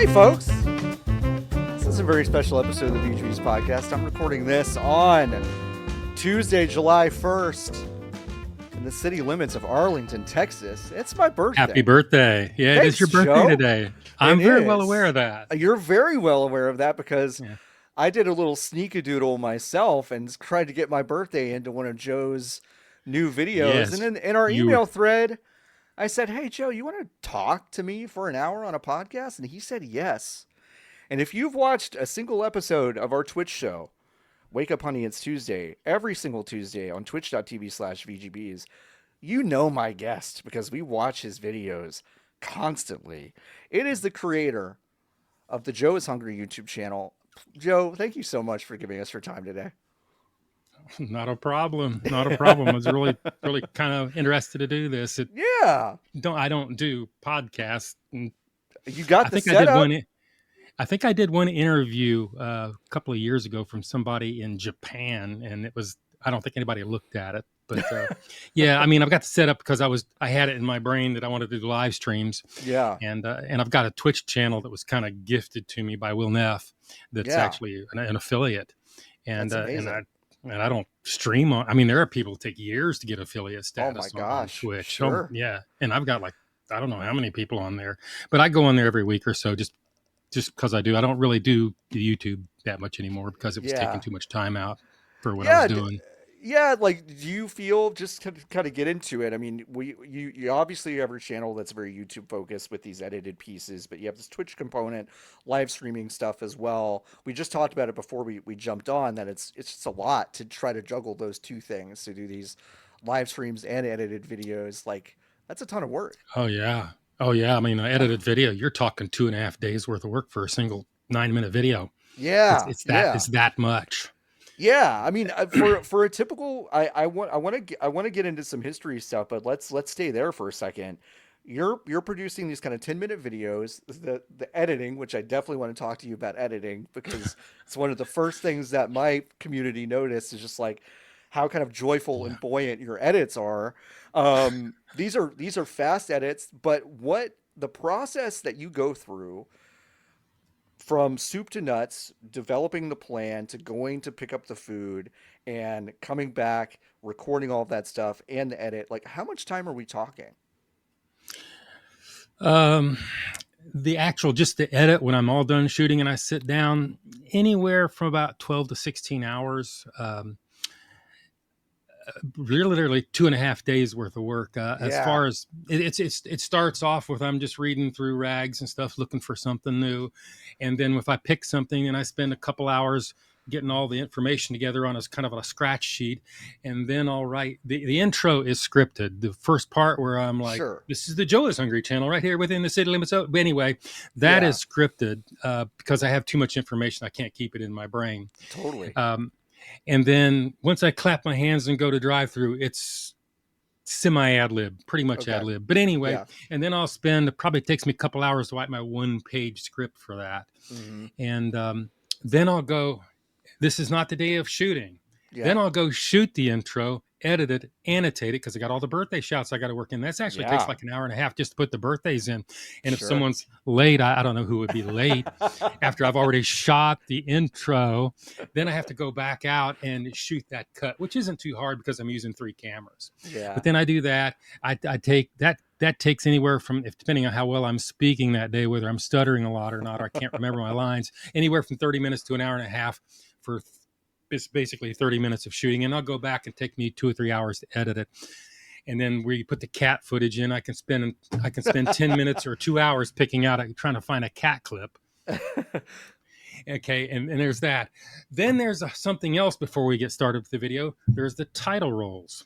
folks. This is a very special episode of the VGB's podcast. I'm recording this on Tuesday, July 1st in the city limits of Arlington, Texas. It's my birthday. Happy birthday. Yeah, Thanks, it is your birthday Joe. today. I'm very well aware of that. You're very well aware of that because I did a little Sneakadoodle myself and tried to get my birthday into one of Joe's new videos. Yes, and then in our email thread, I said, hey, Joe, you want to talk to me for an hour on a podcast? And he said yes. And if you've watched a single episode of our Twitch show, Wake Up Honey, It's Tuesday, every single Tuesday on twitch.tv/VGBs, you know my guest because we watch his videos constantly. It is the creator of the Joe is Hungry YouTube channel. Joe, thank you so much for giving us your time today. Not a problem. Not a problem. I was really kind of interested to do this. I don't do podcasts. You got the setup. I think I did one interview a couple of years ago from somebody in Japan, and I don't think anybody looked at it. But yeah, I mean, I've got the setup because I had it in my brain that I wanted to do live streams. Yeah. And I've got a Twitch channel that was kind of gifted to me by Will Neff that's actually an affiliate. And and I don't stream on. I mean, there are people who take years to get affiliate status on Twitch. Sure. So, yeah. And I've got I don't know how many people on there, but I go on there every week or so just because I do. I don't really do the YouTube that much anymore because it was taking too much time out for what I was doing. Do you feel, just to kind of get into it, I mean, you obviously have a channel that's very YouTube focused with these edited pieces, but you have this Twitch component, live streaming stuff as well. We just talked about it before we jumped on, that it's just a lot to try to juggle those two things, to do these live streams and edited videos. Like, that's a ton of work. Oh yeah. I mean, an edited video, you're talking 2.5 days worth of work for a single 9-minute video. Yeah. It's that much. Yeah, I mean, for a typical, I want to get into some history stuff, but let's stay there for a second. You're producing these kind of 10-minute videos, the editing, which I definitely want to talk to you about editing, because it's one of the first things that my community noticed, is just like how kind of joyful and buoyant your edits are. These are fast edits, but what the process that you go through from soup to nuts, developing the plan, to going to pick up the food and coming back, recording all of that stuff and the edit, like, how much time are we talking? Just the edit, when I'm all done shooting and I sit down, anywhere from about 12 to 16 hours. Literally 2.5 days worth of work. As far as it starts off with, I'm just reading through rags and stuff, looking for something new. And then if I pick something and I spend a couple hours getting all the information together on a scratch sheet, and then I'll write the intro is scripted. The first part where I'm like, this is the Joe is Hungry channel right here within the city limits. But anyway, that is scripted because I have too much information. I can't keep it in my brain. Totally. And then once I clap my hands and go to drive-thru, it's semi ad-lib, pretty much ad-lib. But anyway, and then I'll probably takes me a couple hours to write my 1-page script for that. Mm-hmm. And then I'll go, this is not the day of shooting. Yeah. Then I'll go shoot the intro, edit it, annotate it, because I got all the birthday shouts I got to work in. That's actually takes like an hour and a half just to put the birthdays in. And if someone's late, I don't know who would be late after I've already shot the intro. Then I have to go back out and shoot that cut, which isn't too hard because I'm using 3 cameras. Yeah. But then I do that. I take that. That takes anywhere from, depending on how well I'm speaking that day, whether I'm stuttering a lot or not, or I can't remember my lines, anywhere from 30 minutes to an hour and a half for it's basically 30 minutes of shooting, and I'll go back and take me 2 or 3 hours to edit it. And then where you put the cat footage in, I can spend 10 minutes or 2 hours trying to find a cat clip. Okay. And there's that. Then there's something else before we get started with the video. There's the title rolls.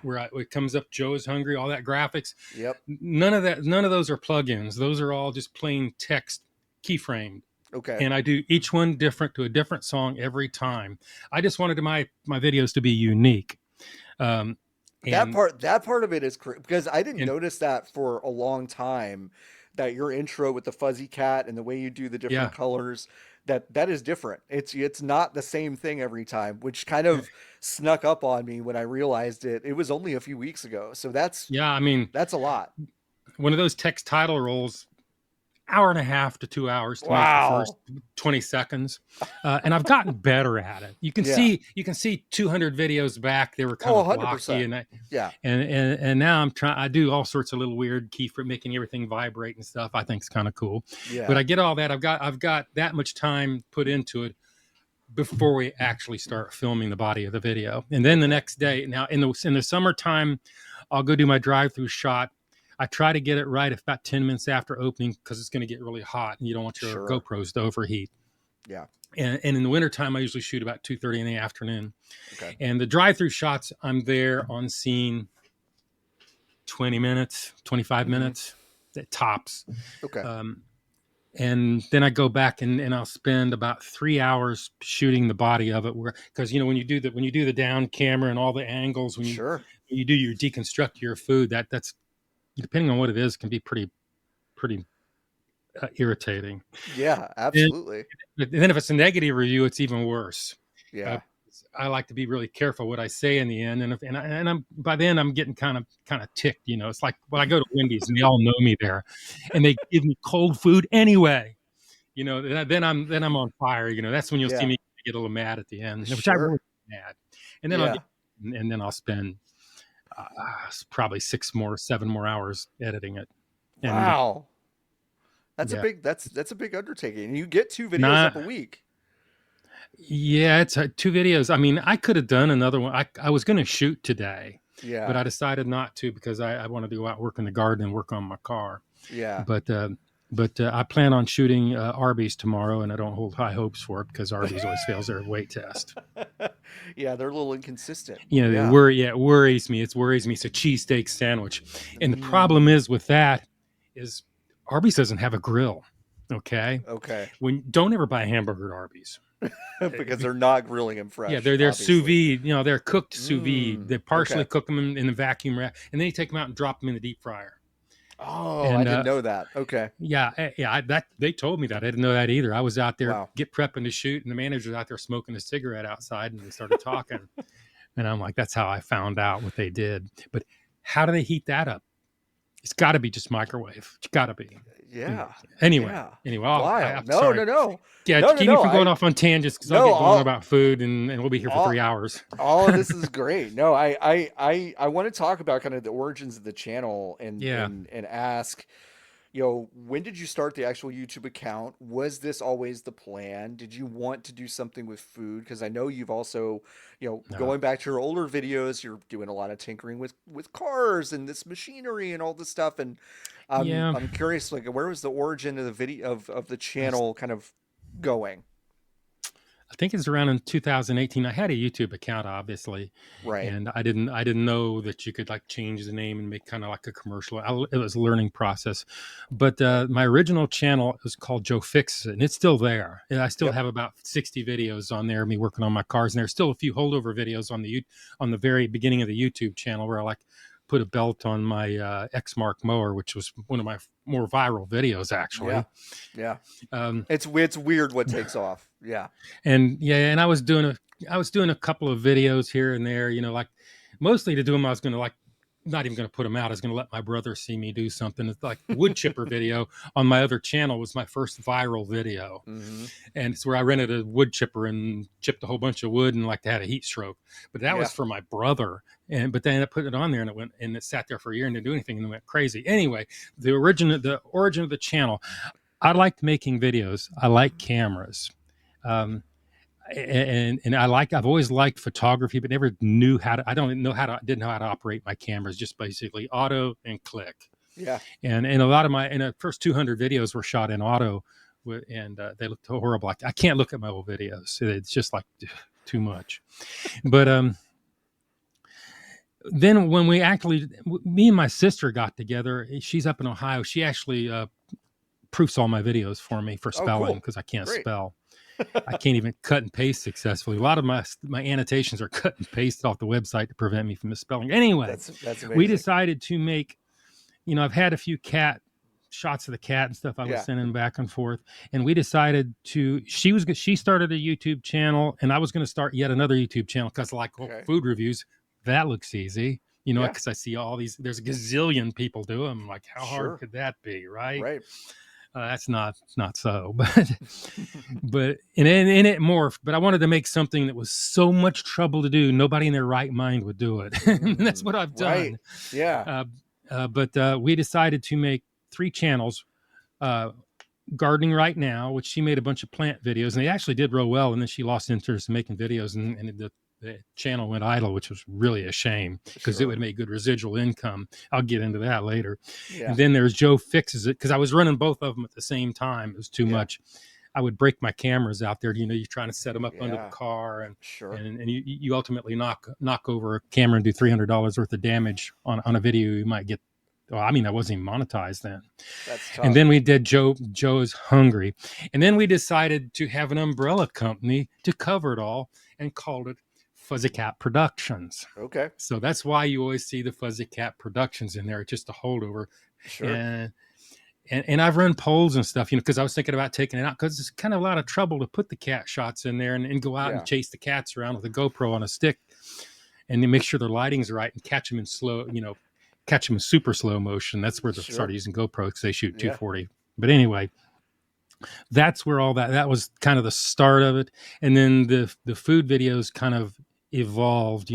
Where it comes up, Joe is Hungry, all that graphics. Yep. None of those are plugins. Those are all just plain text keyframed. Okay. And I do each one different to a different song every time. I just wanted my videos to be unique. That part of it is because I didn't notice that for a long time, that your intro with the fuzzy cat and the way you do the different colors, that is different. It's not the same thing every time, which kind of snuck up on me when I realized it. It was only a few weeks ago. So that's a lot. One of those text title rolls, hour and a half to 2 hours to make the first Wow. 20 seconds. And I've gotten better at it. You can Yeah. see 200 videos back. They were kind Oh, of blocky 100%. and Yeah. and now I do all sorts of little weird keyframe, making everything vibrate and stuff. I think it's kind of cool, but Yeah. I get all that. I've got that much time put into it before we actually start filming the body of the video. And then the Okay. next day, now in the summertime, I'll go do my drive-through shot. I try to get it right about 10 minutes after opening because it's going to get really hot and you don't want your Sure. GoPros to overheat. Yeah. And in the wintertime, I usually shoot about 2:30 in the afternoon. Okay. And the drive-through shots, I'm there on scene 20 minutes, 25 Mm-hmm. minutes at tops. Okay. And then I go back and I'll spend about 3 hours shooting the body of it, where because when you do the down camera and all the angles, Sure. you do your deconstruct your food, that's depending on what it is can be pretty irritating. Yeah, And absolutely. then if it's a negative review, it's even worse. Uh, Yeah. I like to be really careful what I say in the end, and I'm by then I'm getting kind of ticked. It's like when I go to Wendy's and they all know me there, and they give me cold food anyway. Then I'm on fire. That's when you'll see Yeah. me get a little mad at the end, which I Sure. really get mad. And then Yeah. I'll spend uh, probably 7 more hours editing it. And Wow. yeah, That's a big undertaking. And you get 2 videos up not a week. yeah, it's 2 videos. I mean, I could have done another one. I was going to shoot today, but Yeah. I decided not to because I wanted to go out work in the garden and work on my car. Yeah. But I plan on shooting Arby's tomorrow, and I don't hold high hopes for it because Arby's always fails their weight test. Yeah, they're a little inconsistent. They Yeah. worry. Yeah, it worries me. It's a cheesesteak sandwich, and the problem Mm. is with that is Arby's doesn't have a grill. Okay, Okay. don't ever buy a hamburger at Arby's. Because they're not grilling them Yeah, fresh, they're sous obviously. vide. They're cooked sous vide. They partially Okay. cook them in the vacuum wrap, and then you take them out and drop them in the deep fryer. Oh, I And didn't know that. Okay. that they told me that. I didn't know that either. I was out there Wow. prepping to shoot, and the manager's out there smoking a cigarette outside, and they started talking, and I'm like, that's how I found out what they did. But how do they heat that up? It's got to be just microwave. It's got to be. Yeah. Anyway, Yeah. I'm Wild. No, sorry. no, no. Yeah, No, no, keep me no. from going off on tangents because I'll No, get going about food, and we'll be here for all 3 hours. all of this is great. No, I want to talk about kind of the origins of the channel and Yeah. and ask, when did you start the actual YouTube account? Was this always the plan? Did you want to do something with food? Because I know you've also, No. going back to your older videos, you're doing a lot of tinkering with cars and this machinery and all this stuff. And Yeah. I'm curious, like, where was the origin of the video of the channel kind of going? I think it's around in 2018. I had a YouTube account, obviously, Right. and I didn't know that you could like change the name and make kind of like a commercial. It was a learning process, but my original channel was called Joe Fixes It, and it's still there. And I still Yep. have about 60 videos on there, me working on my cars, and there's still a few holdover videos on the very beginning of the YouTube channel where I like put a belt on my X-Mark mower, which was one of my more viral videos actually. Yeah. Um, It's weird what takes off. Yeah. and I was doing a couple of videos here and there, like mostly to do them. I was going to like, not even going to put them out. I was going to let my brother see me do something. It's like wood chipper video on my other channel was my first viral video. Mm-hmm. And it's where I rented a wood chipper and chipped a whole bunch of wood and like had a heat stroke. But that was for my brother. But then I put it on there and it sat there for a year and didn't do anything and it went crazy. Anyway, the origin of the channel, I liked making videos. I like cameras. And I've always liked photography, but never knew how to. Didn't know how to operate my cameras. Just basically auto and click. Yeah. And a lot of the first 200 videos were shot in auto, and they looked horrible. I can't look at my old videos. It's just like too much. But then when me and my sister got together, she's up in Ohio. She actually proofs all my videos for me for spelling because I can't spell. I can't even cut and paste successfully. A lot of my annotations are cut and pasted off the website to prevent me from misspelling. Anyway, that's amazing. We decided to make, I've had a few shots of the cat and stuff I was sending back and forth. And we decided she started a YouTube channel and I was going to start yet another YouTube channel because food reviews, that looks easy. Because I see all these, there's a gazillion people do them. Like, how hard could that be? Right. That's not so, but and it morphed. But I wanted to make something that was so much trouble to do, nobody in their right mind would do it. And that's what I've Right. done. Yeah. Uh, but we decided to make 3 channels. Uh, Gardening right now, which she made a bunch of plant videos, and they actually did real well. And then she lost interest in making videos, and the channel went idle, which was really a shame because it Sure. would make good residual income. I'll get into that later. Yeah. And then there's Joe Fixes It, because I was running both of them at the same time. It was too Yeah. much. I would break my cameras out there. You're trying to set them up under the Yeah. car, and Sure. you ultimately knock over a camera and do $300 worth of damage on a video you might get. Well, I mean, I wasn't even monetized then. That's And tough. then we did Joe's Hungry. And then we decided to have an umbrella company to cover it all and called it Fuzzy Cat Productions. Okay. So that's why you always see the Fuzzy Cat Productions in there, just a holdover. Sure. And I've run polls and stuff, because I was thinking about taking it out, because it's kind of a lot of trouble to put the cat shots in there and go out and Yeah. chase the cats around with a GoPro on a stick and then make sure their lighting's right and catch them in catch them in super slow motion. That's where they Sure. started using GoPro, because they shoot Yeah. 240. But anyway, that's where all that was kind of the start of it. And then the food videos kind of evolved.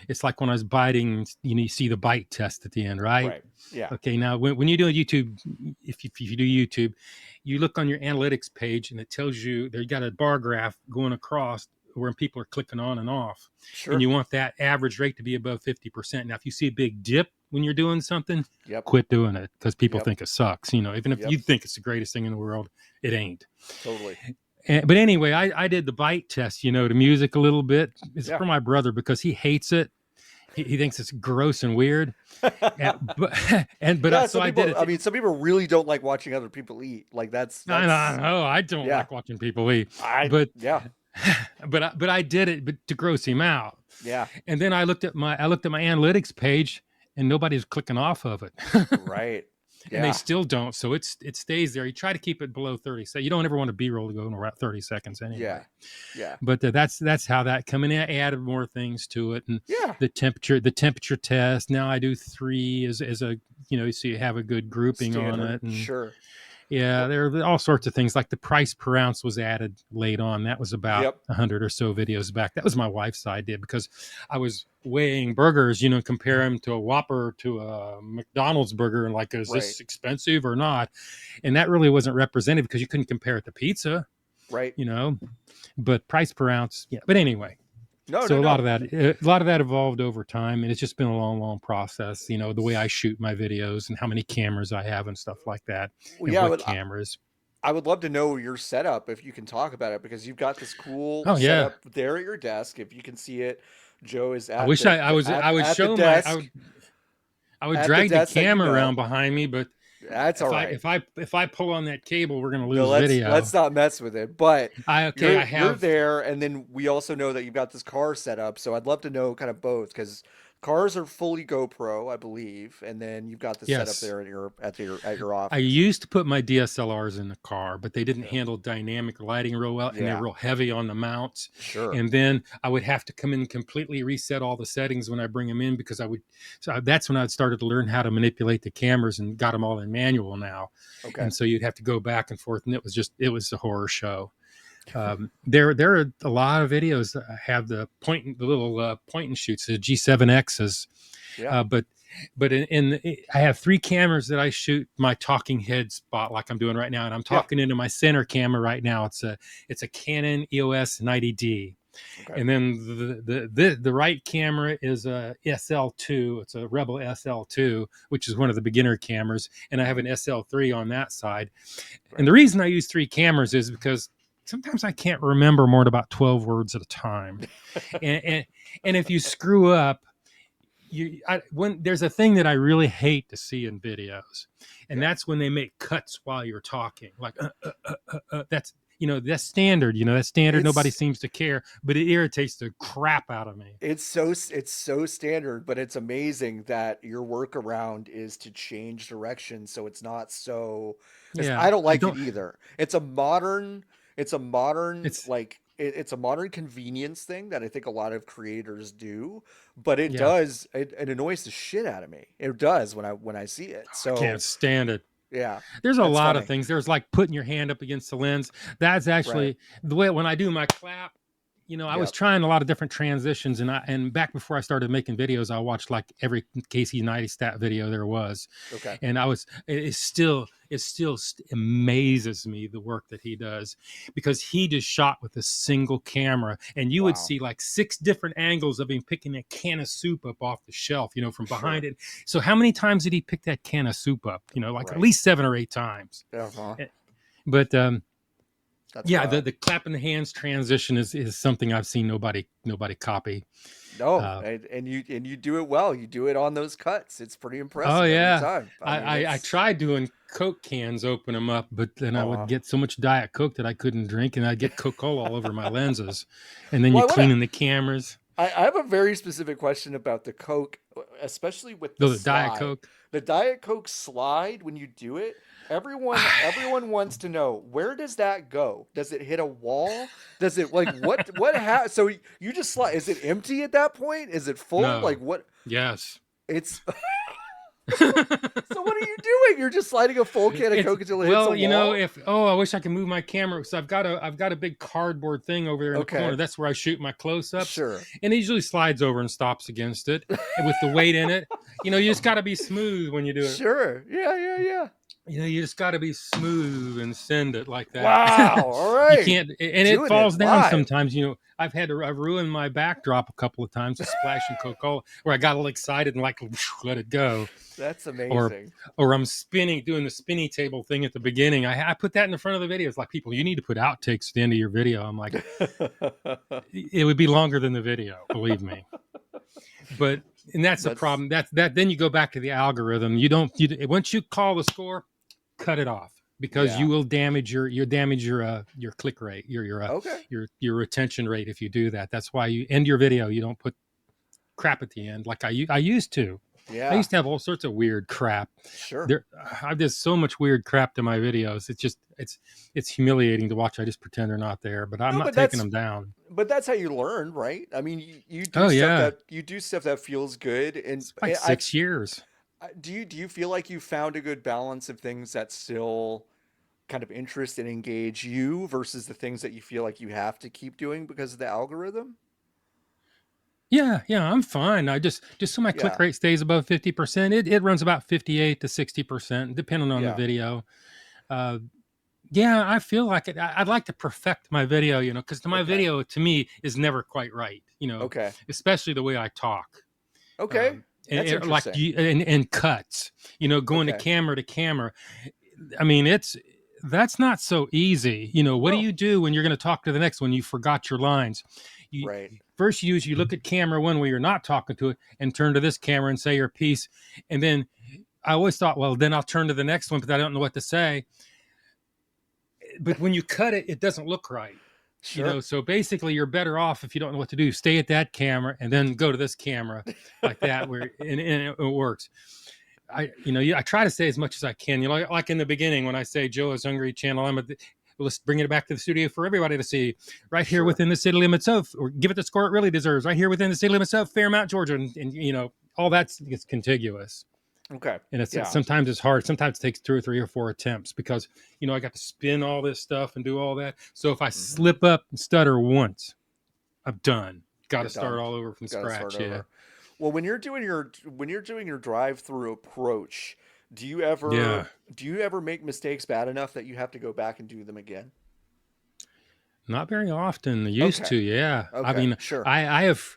It's like when I was biting, you see the bite test at the end, right? Right. Yeah. Okay, now when you do a YouTube, if you do YouTube, you look on your analytics page and it tells you they got a bar graph going across where people are clicking on and off. Sure. And you want that average rate to be above 50%. Now, if you see a big dip when you're doing something, Yep. quit doing it, because people Yep. think it sucks. Even if Yep. you think it's the greatest thing in the world, it ain't. Totally. But anyway, I did the bite test, to music a little bit. It's Yeah. for my brother because he hates it. He thinks it's gross and weird. Yeah, So I did it. I mean, some people really don't like watching other people eat. Like that's I know. I don't yeah. like watching people eat. Yeah. But I did it, but to gross him out. Yeah. And then I looked at my analytics page, and nobody's clicking off of it. Right. Yeah. And they still don't. So it stays there. You try to keep it below 30. So you don't ever want a B-roll to go in around 30 seconds anyway. Yeah. Yeah. But that's how that come in. I added more things to it, and yeah. the temperature test. Now I do 3 as a so you have a good grouping Standard. on it. And sure. Yeah, there are all sorts of things. Like the price per ounce was added late on. That was about 100 or so videos back. That was my wife's idea, because I was weighing burgers, compare them to a Whopper to a McDonald's burger, and like, is this expensive or not? And that really wasn't representative, because you couldn't compare it to pizza, right? But price per ounce, yeah. But anyway. A lot of that evolved over time, and it's just been a long process. The way I shoot my videos and how many cameras I have and stuff like that. Well, what cameras? I would love to know your setup, if you can talk about it, because you've got this cool setup there at your desk. If you can see it, Joe is at. I wish I would show my. I would drag the camera around behind me, but that's all right. If I pull on that cable, we're going to lose video. Let's not mess with it. But you're there, and then we also know that you've got this car set up. So I'd love to know kind of both, because cars are fully GoPro, I believe, and then you've got this set up there at your office. I used to put my DSLRs in the car, but they didn't handle dynamic lighting real well, and they're real heavy on the mounts. Sure. And then I would have to come in and completely reset all the settings when I bring them in, because that's when I started to learn how to manipulate the cameras and got them all in manual now. Okay. And so you'd have to go back and forth, and it was a horror show. There are a lot of videos that have the little point and shoots, the G7Xs. Yeah. But I have 3 cameras that I shoot my talking head spot, like I'm doing right now, and I'm talking into my center camera right now. It's a Canon EOS 90D. Okay. And then the right camera is a SL2. It's a Rebel SL2, which is one of the beginner cameras, and I have an SL3 on that side. Right. And the reason I use 3 cameras is because sometimes I can't remember more than about 12 words at a time. and if you screw up, when there's a thing that I really hate to see in videos, and that's when they make cuts while you're talking. Like, that's standard. That's standard. Nobody seems to care, but it irritates the crap out of me. It's so standard, but it's amazing that your workaround is to change direction so it's not so. I don't like it either. It's a modern convenience thing that I think a lot of creators do, but it annoys the shit out of me. It does when I see it. So I can't stand it. Yeah. There's a That's lot of funny. things. There's like putting your hand up against the lens. That's Right. actually the way when I do my clap. I was Yep. trying a lot of different transitions, and back before I started making videos, I watched like every Casey Neistat video there was, Okay. and it still amazes me the work that he does, because he just shot with a single camera, and you would Wow. see like 6 different angles of him picking a can of soup up off the shelf, from behind Sure. it. So how many times did he pick that can of soup up? Like at Right. least 7 or 8 times. Uh-huh. Eh, But That's yeah, the wild. the clapping the hands transition is something I've seen nobody copy. No, Uh, and you do it well. You do it on those cuts. It's pretty oh impressive every yeah, time. I I, mean, I it's tried doing Coke cans, open them up, but then I would uh get so much Diet Coke that I couldn't drink, and I'd get Coca-Cola all over my lenses. And then you well, cleaning the cameras. I have a very specific question about the Coke, especially with the The Diet slide. Coke. The Diet Coke slide when you do it, everyone wants to know, where does that go? Does it hit a wall? Does it, like, so you just slide, is it empty at that point? Is it full? Like No. what? Yes. It's so what are you doing? You're just sliding a full can of It's Coke until it hits a well, wall? if I wish I could move my camera. So I've got a big cardboard thing over there in the Okay. corner. That's where I shoot my close-ups, Sure. and it usually slides over and stops against it, and with the weight in it. You just got to be smooth when you do it. Sure. Yeah, yeah, yeah. You just got to be smooth and send it like that. Wow. All You right. can't, and it Doing it falls down live. sometimes. I've ruined my backdrop a couple of times with splashing Coca-Cola, where I got all excited and like let it go, That's or amazing. I'm doing the spinny table thing at the beginning. I put that in the front of the video. It's like, people, you need to put outtakes at the end of your video. I'm like, it would be longer than the video, believe me. And that's the That's problem. Then you go back to the algorithm. Once you call the score, cut it off, because yeah. you will damage your click rate, Okay. your retention rate if you do that. That's why you end your video. You don't put crap at the end like I used to. I Yeah. used to have all sorts of weird crap. Sure. There, I did so much weird crap to my videos. It's humiliating to watch. I just pretend they're not there, but I'm No, not taking them down. but that's how you learn, right? I mean, you do Oh stuff yeah, that feels good, and it's like I 6 years. do you feel like you found a good balance of things that still kind of interest and engage you versus the things that you feel like you have to keep doing because of the algorithm? Yeah, I'm fine. I just so my click Yeah. rate stays above 50%. It runs about 58 to 60%, depending on the Yeah. video. Uh, yeah, I feel like it. I'd like to perfect my video, because my Okay. video to me is never quite right, Okay. especially the way I talk. Okay. Um, That's like interesting. and cuts, going Okay. to camera. I mean, that's not so easy. What do No. you do when you're going to talk to the next one? You forgot your lines. You Right. first you look at camera one where you're not talking to it, and turn to this camera and say your piece. And then I always thought, well, then I'll turn to the next one, but I don't know what to say. But when you cut it, it doesn't look right. Sure. So basically you're better off, if you don't know what to do, stay at that camera and then go to this camera, like that, where and it works. I try to say as much as I can. Like in the beginning when I say Joe is Hungry channel, let's bring it back to the studio for everybody to see, right here Sure. within the city limits of, or give it the score it really deserves, right here within the city limits of Fairmount, Georgia, and all that's it's contiguous. Okay. And Yeah. sometimes it's hard. Sometimes it takes 2 or 3 or 4 attempts, because I got to spin all this stuff and do all that. So if I Hmm. slip up and stutter once, I'm done. Got to You're start done. all over from Got to start scratch. Yeah. over. Well, when you're doing your drive-through approach, do you ever Yeah. do you ever make mistakes bad enough that you have to go back and do them again? Not very often. I used Okay. to. Yeah. I Okay. mean, Sure. I have.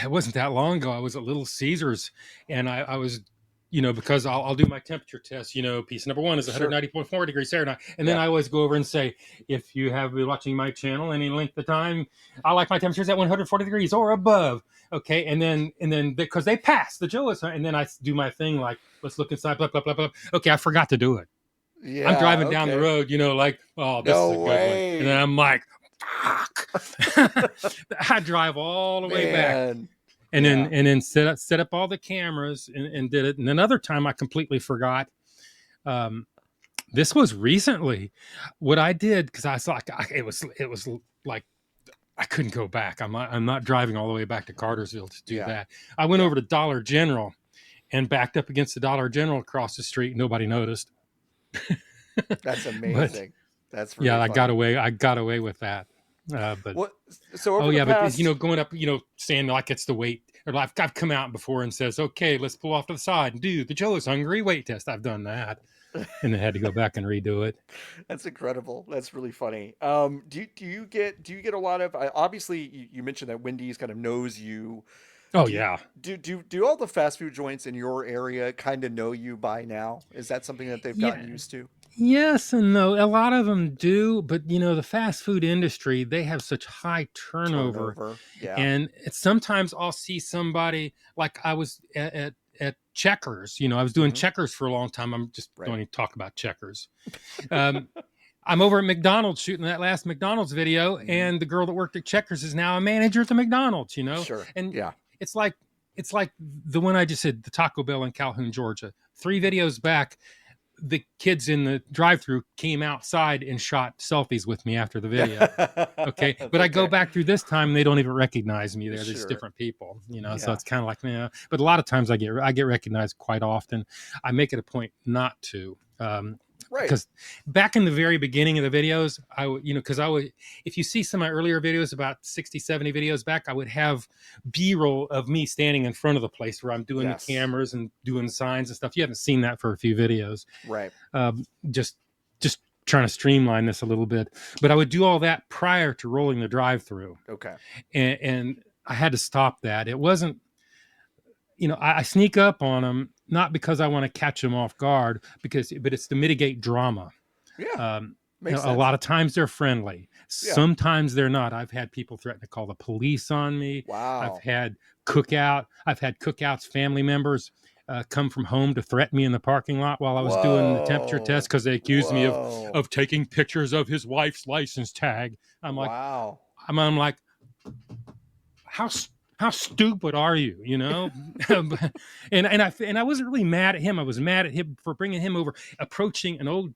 It wasn't that long ago. I was at Little Caesars, and I was, because I'll do my temperature test. Piece number one is Sure. 190.4 degrees Fahrenheit. And then Yeah. I always go over and say, if you have been watching my channel any length of time, I like my temperatures at 140 degrees or above. Okay. And then because they pass the Joe, and then I do my thing like, let's look inside, blah, blah, blah, blah. Okay. I forgot to do it. I'm Yeah. driving down the Okay. road, like, oh, this is No a good one. And then way. I'm like, fuck. I drive all the way back, Man. and then Yeah. set up all the cameras, and did it. And another time I completely forgot. Um, this was recently. What I did, because I saw it was like I couldn't go back. I'm not driving all the way back to Cartersville to do Yeah. that. I went Yeah. over to Dollar General, and backed up against the Dollar General across the street. Nobody noticed. That's But amazing. That's yeah, really funny. I got away with that. But What? So oh over the yeah, but past, going up, saying like it's the weight, or I've come out before and says, okay, let's pull off to the side and do the Joe's hungry weight test. I've done that, and then had to go back and redo it. that's incredible. That's really funny. Do you get a lot of? Obviously, you mentioned that Wendy's kind of knows you. Oh Do you, yeah, do all the fast food joints in your area kind of know you by now? Is that something that they've gotten yeah. used to? Yes and no. A lot of them do, but the fast food industry, they have such high turnover. Turnover. Yeah. And sometimes I'll see somebody like I was at Checkers. I was doing Hmm. Checkers for a long time. I'm just Right. don't even talk about Checkers. Um, I'm over at McDonald's shooting that last McDonald's video, Hmm. and the girl that worked at Checkers is now a manager at the McDonald's. Sure. And Yeah. it's like the one I just said, the Taco Bell in Calhoun, Georgia. 3 videos back, the kids in the drive-thru came outside and shot selfies with me after the video. Okay, but I go Okay. back through this time and they don't even recognize me. They're just Sure. different people. So Yeah. it's kind of like, yeah. But a lot of times I get recognized quite often. I make it a point not to. Right. Because back in the very beginning of the videos, I would, because I would, if you see some of my earlier videos, about 60, 70 videos back, I would have B-roll of me standing in front of the place where I'm doing the Yes. cameras and doing signs and stuff. You haven't seen that for a few videos. Right. Just trying to streamline this a little bit. But I would do all that prior to rolling the drive-through. Okay. And I had to stop that. It wasn't, I sneak up on them, not because I want to catch them off guard, but it's to mitigate drama. Yeah. Um, Makes a sense. lot of times they're friendly. Yeah. Sometimes they're not. I've had people threaten to call the police on me. I've Wow. had cookouts, family members come from home to threaten me in the parking lot while I was doing the temperature test Whoa. because they accused me of Whoa. taking pictures of his wife's license tag. I'm like, Wow. I'm like, how stupid are you? And I wasn't really mad at him. I was mad at him for bringing him over, approaching an old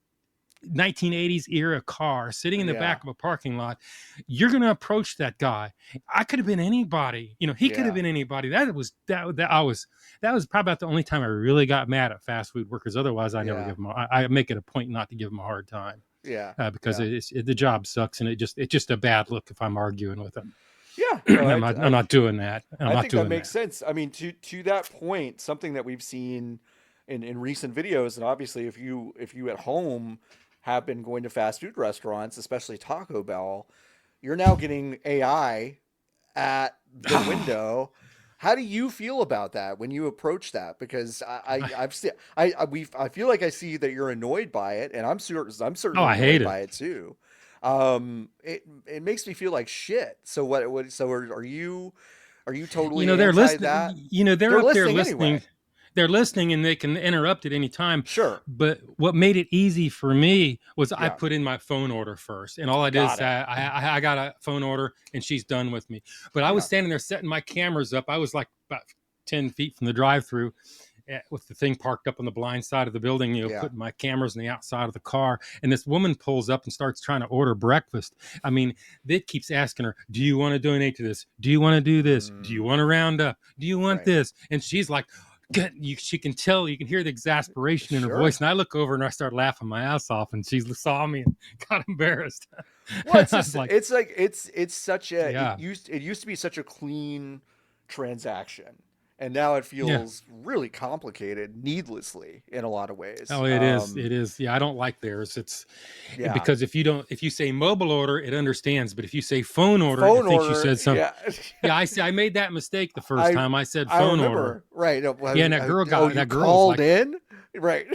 1980s era car sitting in the Yeah. back of a parking lot. You're going to approach that guy. I could have been anybody. He could have Yeah. been anybody. That was probably about the only time I really got mad at fast food workers. Otherwise, I never Yeah. give them. I make it a point not to give them a hard time Yeah. because Yeah. the job sucks, and it's just a bad look if I'm arguing with them. Yeah. No, I'm not doing that. I'm I not think that doing makes that. sense. I mean, to that point, something that we've seen in recent videos, and obviously if you at home have been going to fast food restaurants, especially Taco Bell, you're now getting AI at the window. How do you feel about that when you approach that? Because I've seen I feel like I see that you're annoyed by it, and I'm Oh, certainly I hate annoyed it. by it too. It makes me feel like shit. So what so are you totally They're anti listening. that? They're They're up there listening listening. anyway. They're listening, and they can interrupt at any time. Sure. But what made it easy for me was I Yeah. put in my phone order first, and all I did is Got it. I got a phone order, and she's done with me. But I was Yeah. standing there setting my cameras up. I was like about 10 feet from the drive-through, with the thing parked up on the blind side of the building, Yeah. putting my cameras on the outside of the car. And this woman pulls up and starts trying to order breakfast. I mean, it keeps asking her, do you want to donate to this? Do you want to do this? Do you Mm, want to round up? Do you want right. this? And she's like, she can tell, you can hear the exasperation in her voice. Sure. And I look over and I start laughing my ass off, and she saw me and got embarrassed. Well, it's I just was like, it's like it's such a yeah, it used to be such a clean transaction, and now it yeah. feels really complicated needlessly in a lot of ways. Oh, it is. It is. Yeah, I don't like theirs. It's Yeah. because if you say mobile order, it understands. But if you say phone order, it Phone thinks you order, said something. yeah. Yeah, I made that mistake the first I time. I said I phone order. remember. Right. No, well, Yeah, and you that girl was called like, in? Right.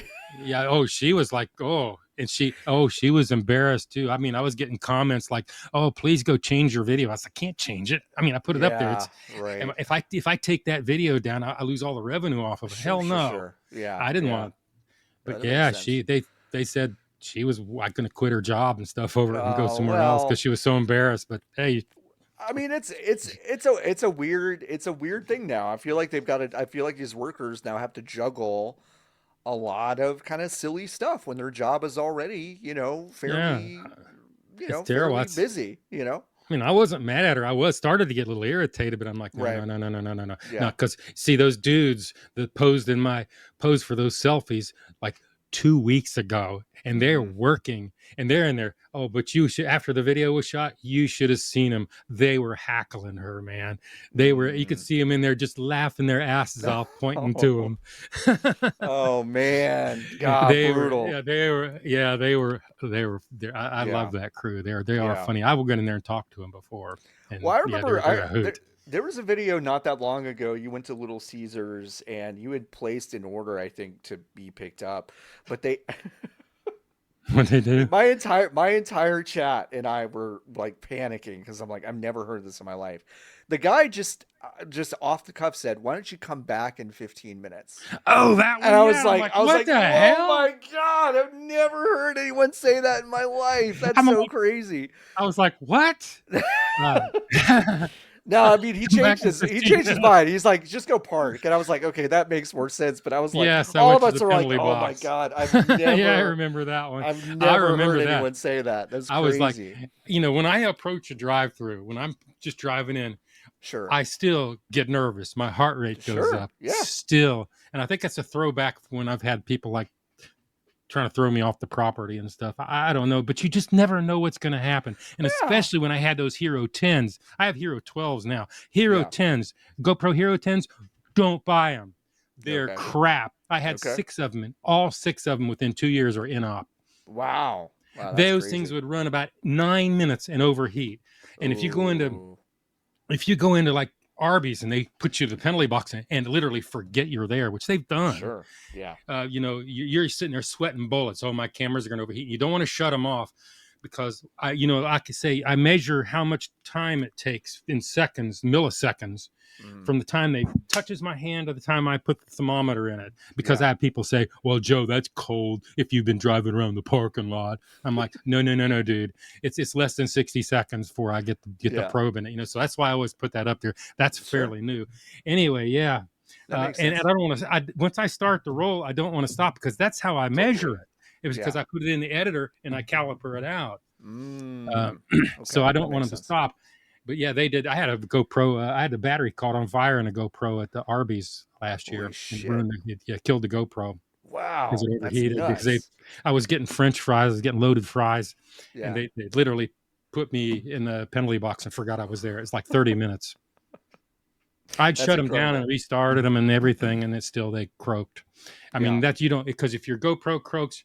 yeah, oh, she was like, oh, and she was embarrassed too. I mean, I was getting comments like, oh, please go change your video. I was like, I can't change it. I mean, I put it up there. Yeah, right. If I take that video down, I lose all the revenue off of it. Sure, Hell sure, no. sure. Yeah, I didn't yeah. want, No, but that makes yeah, sense. they said she was like going to quit her job and stuff over it and go somewhere else because Well, she was so embarrassed. But hey, I mean, it's a weird thing now. I feel like I feel like these workers now have to juggle a lot of kind of silly stuff when their job is already, yeah, it's terrible. fairly That's busy. I mean, I wasn't mad at her. I was started to get a little irritated, but I'm like, no, Right. no, no, no, no, no, no, no, no. Yeah. Because see, those dudes that posed for those selfies like 2 weeks ago, and they're Mm. working, and they're in there. Oh, but you should, after the video was shot, you should have seen them. They were hackling her, man. They were. You could Mm. see them in there just laughing their asses off, pointing to Oh. them. Oh man. God, They were, brutal. yeah, they were. I Yeah. love that crew. They are Yeah. funny. I will get in there and talk to them before, Well, and I yeah, remember they're a hoot. there was a video not that long ago. You went to Little Caesars and you had placed an order, I think, to be picked up, but they What they do? my entire chat and I were like panicking because I'm like, I've never heard this in my life. The guy just off the cuff said, "Why don't you come back in 15 minutes?" Oh, that And one. Yeah, I'm like, I was what like, the "Oh hell? my God, I've never heard anyone say that in my life. That's I'm so like, crazy." I was like, what? Uh, No, I mean he come back changed in his he 15 changed his minutes. mind. He's like, just go park. And I was like, okay, that makes more sense. But I was like, Yes, I all went of to us the are like, penalty oh my box. God, Yeah, I remember that one. I've I never heard remember that. anyone say that. That's I was like, crazy. when I approach a drive-through, when I'm just driving in, Sure. I still get nervous. My heart rate goes Sure. up Yeah. still. And I think that's a throwback when I've had people like trying to throw me off the property and stuff. I don't know, but you just never know what's going to happen. And Yeah. especially when I had those Hero 10s, I have Hero 12s now. Hero Yeah. 10s, GoPro Hero 10s, don't buy them. They're Okay. crap. I had Okay. 6 of them, and all 6 of them within 2 years are in op. Wow. Wow, that's Those things crazy. would run about 9 minutes and overheat. And Oh. if you go into like Arby's and they put you to the penalty box and literally forget you're there, which they've done, Sure. Yeah. you're sitting there sweating bullets. Oh, my cameras are going to overheat. You don't want to shut them off because I could say I measure how much time it takes in seconds, milliseconds, Mm. from the time they touches my hand to the time I put the thermometer in it. Because Yeah. I have people say, "Well, Joe, that's cold if you've been driving around the parking lot." I'm like, "No, no, no, no, dude. It's less than 60 seconds before I get the Yeah. probe in it." So that's why I always put that up there. That's Sure. fairly new. Anyway, yeah. That makes And I sense. don't want to. Once I start the roll, I don't want to stop because that's how I measure Totally. it. It was because Yeah. I put it in the editor and I caliper it out. Mm. Um, so Okay. I That don't want makes them to sense. stop. But yeah, they did. I had a GoPro. I had the battery caught on fire in a GoPro at the Arby's last Holy year. It shit. ruined it. Yeah, killed the GoPro because Wow. it That's overheated. Because nuts. I was getting French fries, I was getting loaded fries, and Yeah. they literally put me in the penalty box and forgot I was there. It's like 30 minutes. I'd That's shut them down and incredible. restarted them and everything, and they croaked. I mean, Yeah. you don't, because if your GoPro croaks,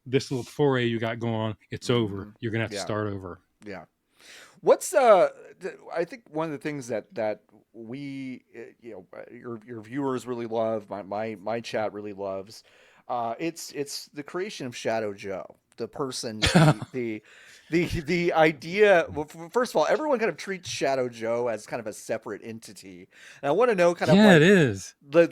this little foray you got going on, it's over. Hmm. You're gonna have to Yeah. start over. Yeah. What's I think one of the things that we your viewers really love, my chat really loves, it's the creation of Shadow Joe, the person, the idea. Well, first of all, everyone kind of treats Shadow Joe as kind of a separate entity, and I want to know kind of Yeah, it like is. the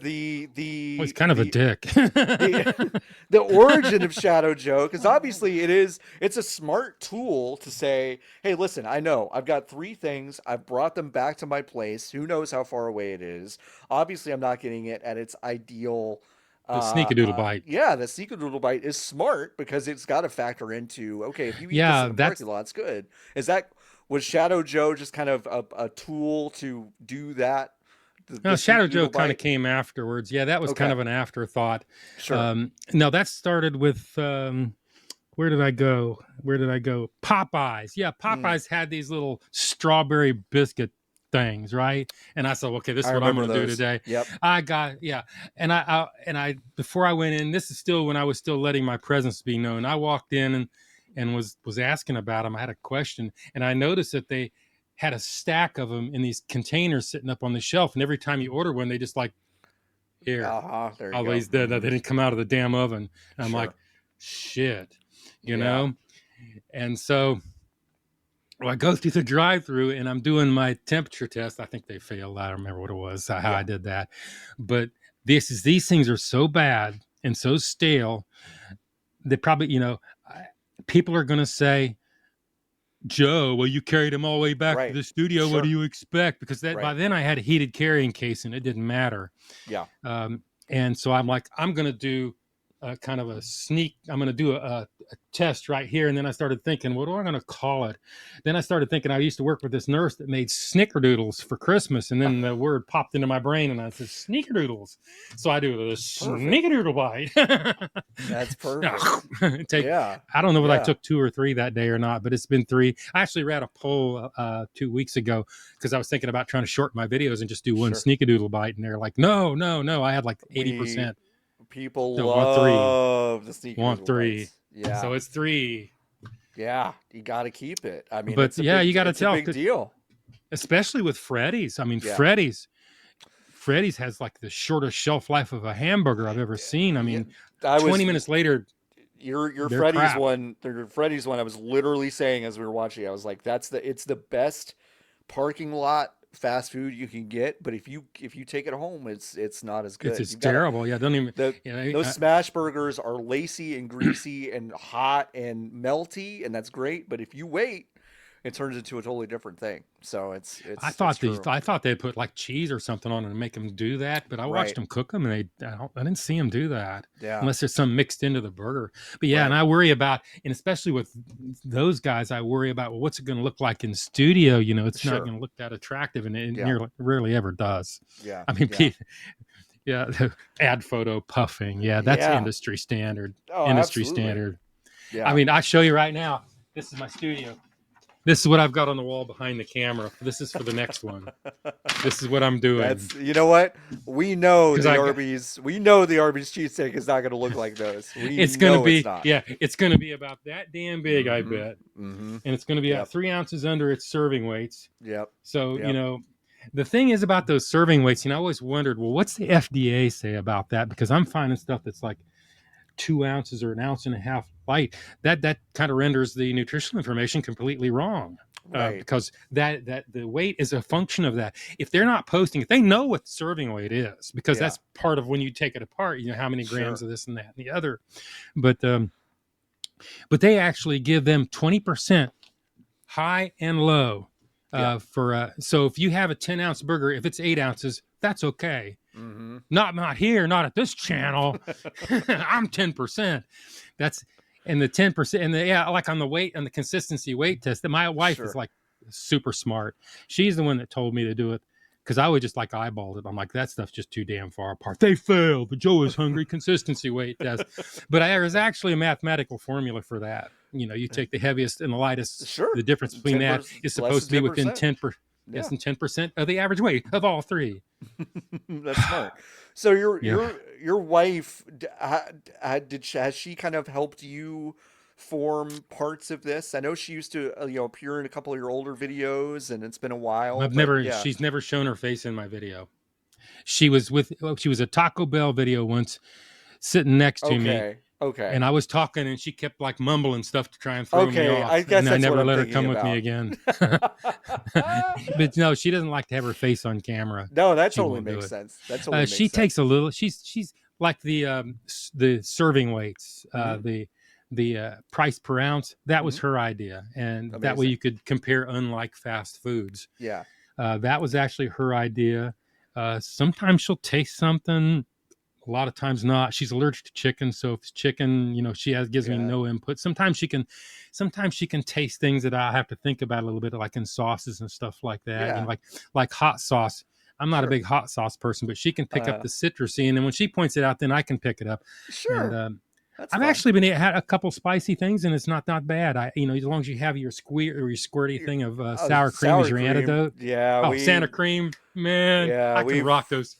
the Well, he's the kind of a the dick. the the origin of Shadow Joe, because obviously it's a smart tool to say, hey, listen, I know I've got 3 things, I've brought them back to my place, who knows how far away it is, obviously I'm not getting it at its ideal. The Sneakadoodle bite. Yeah, the Sneakadoodle bite is smart because it's got to factor into, okay, if you eat this in Yeah, a that's parking lot, it's good. Was Shadow Joe just kind of a tool to do that, the no, Shadow Joe Sneakadoodle kind of bite? came afterwards. Yeah, that was kind Okay. of an afterthought. Sure. No, that started with where did I go? Where did I go? Popeyes. Yeah, Mm, Popeyes had these little strawberry biscuit things, right? And I said, okay, this I is what I'm remember going to do those. today. Yep. I got yeah, and I before I went in, this is still when I was still letting my presence be known. I walked in and was asking about them. I had a question, and I noticed that they had a stack of them in these containers sitting up on the shelf, and every time you order one, they just like here. Uh-huh. There you Oh, go. they didn't come out of the damn oven. And I'm like, Sure. shit, you Yeah. know? And so I go through the drive-through and I'm doing my temperature test. I think they failed. I don't remember what it was, how I Yeah. did that. But these things are so bad and so stale that probably, people are going to say, Joe, well, you carried him all the way back to Right. the studio. What do Sure. you expect? Because by Right. then I had a heated carrying case and it didn't matter. Yeah. And so I'm like, I'm going to do kind of a sneak. I'm going to do a test right here. And then I started thinking, what am I going to call it? Then I started thinking, I used to work with this nurse that made snickerdoodles for Christmas. And then the word popped into my brain and I said, sneakerdoodles. So I do the sneakadoodle bite. That's perfect. Yeah. I don't know what I took 2 or 3 that day or not, but it's been 3. I actually read a poll 2 weeks ago because I was thinking about trying to shorten my videos and just do one sneakadoodle bite. And they're like, no. I had like 80%. People love the sneakers. Want 3. Bites. Yeah. So it's 3. Yeah, you got to keep it. I mean, but you got to tell. It's a big deal. Especially with Freddy's. I mean, Freddy's has like the shortest shelf life of a hamburger I've ever seen. I mean, 20 minutes later. Your Freddy's one, I was literally saying as we were watching, I was like, it's the best parking lot fast food you can get, but if you take it home, it's not as good. It's terrible. Don't even. Those smash burgers are lacy and greasy and hot and melty, and that's great. But if you wait, it turns into a totally different thing. So it's. I thought they'd put like cheese or something on it and make them do that, but I watched them cook them and I didn't see them do that. Yeah. Unless there's some mixed into the burger. But and I worry about, and especially with those guys, I worry about what's it going to look like in studio. It's not going to look that attractive, and it rarely ever does. Yeah. I mean, the ad photo puffing. Yeah, that's industry standard. Industry standard. Yeah. I mean, I show you right now. This is my studio. This is what I've got on the wall behind the camera. This is for the next one. This is what I'm doing. You know what? We know the Arby's cheesesteak is not going to look like those. It's going to be, it's going to be about that damn big, I bet. Mm-hmm. And it's going to be about 3 ounces under its serving weights. Yep. So, the thing is about those serving weights, I always wondered, well, what's the FDA say about that? Because I'm finding stuff that's like 2 ounces or 1.5 ounces light. That kind of renders the nutritional information completely wrong, because that the weight is a function of that. If they're not posting it, they know what the serving weight is, because that's part of when you take it apart. How many grams of this and that and the other. But they actually give them 20% high and low so if you have a 10-ounce burger, if it's 8 ounces, that's okay. Mm-hmm. Not here, not at this channel. I'm 10%. And the 10%, and like on the weight and the consistency weight test, that my wife is like super smart. She's the one that told me to do it, because I would just like eyeball it. I'm like, that stuff's just too damn far apart. They failed. But Joe is hungry. Consistency weight test. But there's actually a mathematical formula for that. You take the heaviest and the lightest. Sure. The difference between that is supposed to be within 10%. Yes, and 10% of the average weight of all 3. That's smart. So your wife, has she kind of helped you form parts of this? I know she used to appear in a couple of your older videos, and it's been a while. She's never shown her face in my video. She was a Taco Bell video once, sitting next to me. Okay. And I was talking, and she kept like mumbling stuff to try and throw me off. I guess and that's I never what let I'm her come about. with me again. But no, she doesn't like to have her face on camera. No, that totally makes sense. She takes a little. She's like the serving weights, the price per ounce. That was her idea, and that way you could compare unlike fast foods. Yeah. That was actually her idea. Sometimes she'll taste something. A lot of times not. She's allergic to chicken, so if it's chicken, she gives me no input. Sometimes she can taste things that I have to think about a little bit, like in sauces and stuff like that. Yeah. And like hot sauce. I'm not a big hot sauce person, but she can pick up the citrusy, and then when she points it out, then I can pick it up. Sure. And, I've actually had a couple spicy things, and it's not bad. As long as you have your squirty thing of sour cream as your antidote. Yeah. Santa cream, man. Yeah, I can rock those.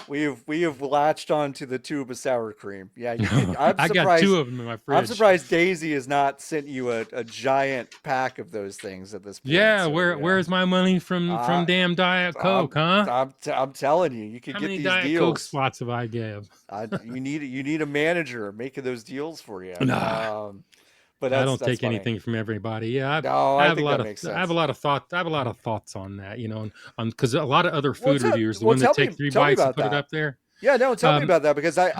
We have latched onto the tube of sour cream. Yeah, I got 2 of them in my fridge. I'm surprised Daisy has not sent you a giant pack of those things at this point. Yeah, where's my money from damn Diet Coke, huh? I'm telling you, you can get these deals. How many Diet Coke spots have I give? You need a manager making those deals for you. No. But I don't take anything from everybody. Yeah, I have a lot of thoughts. I have a lot of thoughts on that. Because a lot are the ones that take 3 bites and put it up there. Yeah, no, tell me about that, because I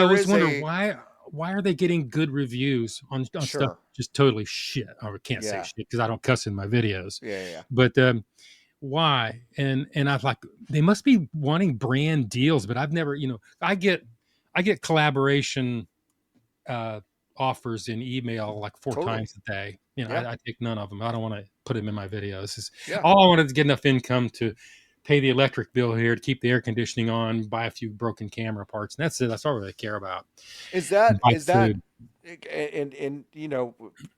always wonder why are they getting good reviews on stuff just totally shit. I can't say shit because I don't cuss in my videos. Yeah. But why? And I was like, they must be wanting brand deals, but I've never. I I get collaboration offers in email like 4 Totally. times a day. You know, Yeah. I take none of them. I don't want to put them in my videos. Yeah. All I wanted to get enough income to pay the electric bill here, to keep the air conditioning on, buy a few broken camera parts, and that's it. That's all I really care about. And buy Is that food. and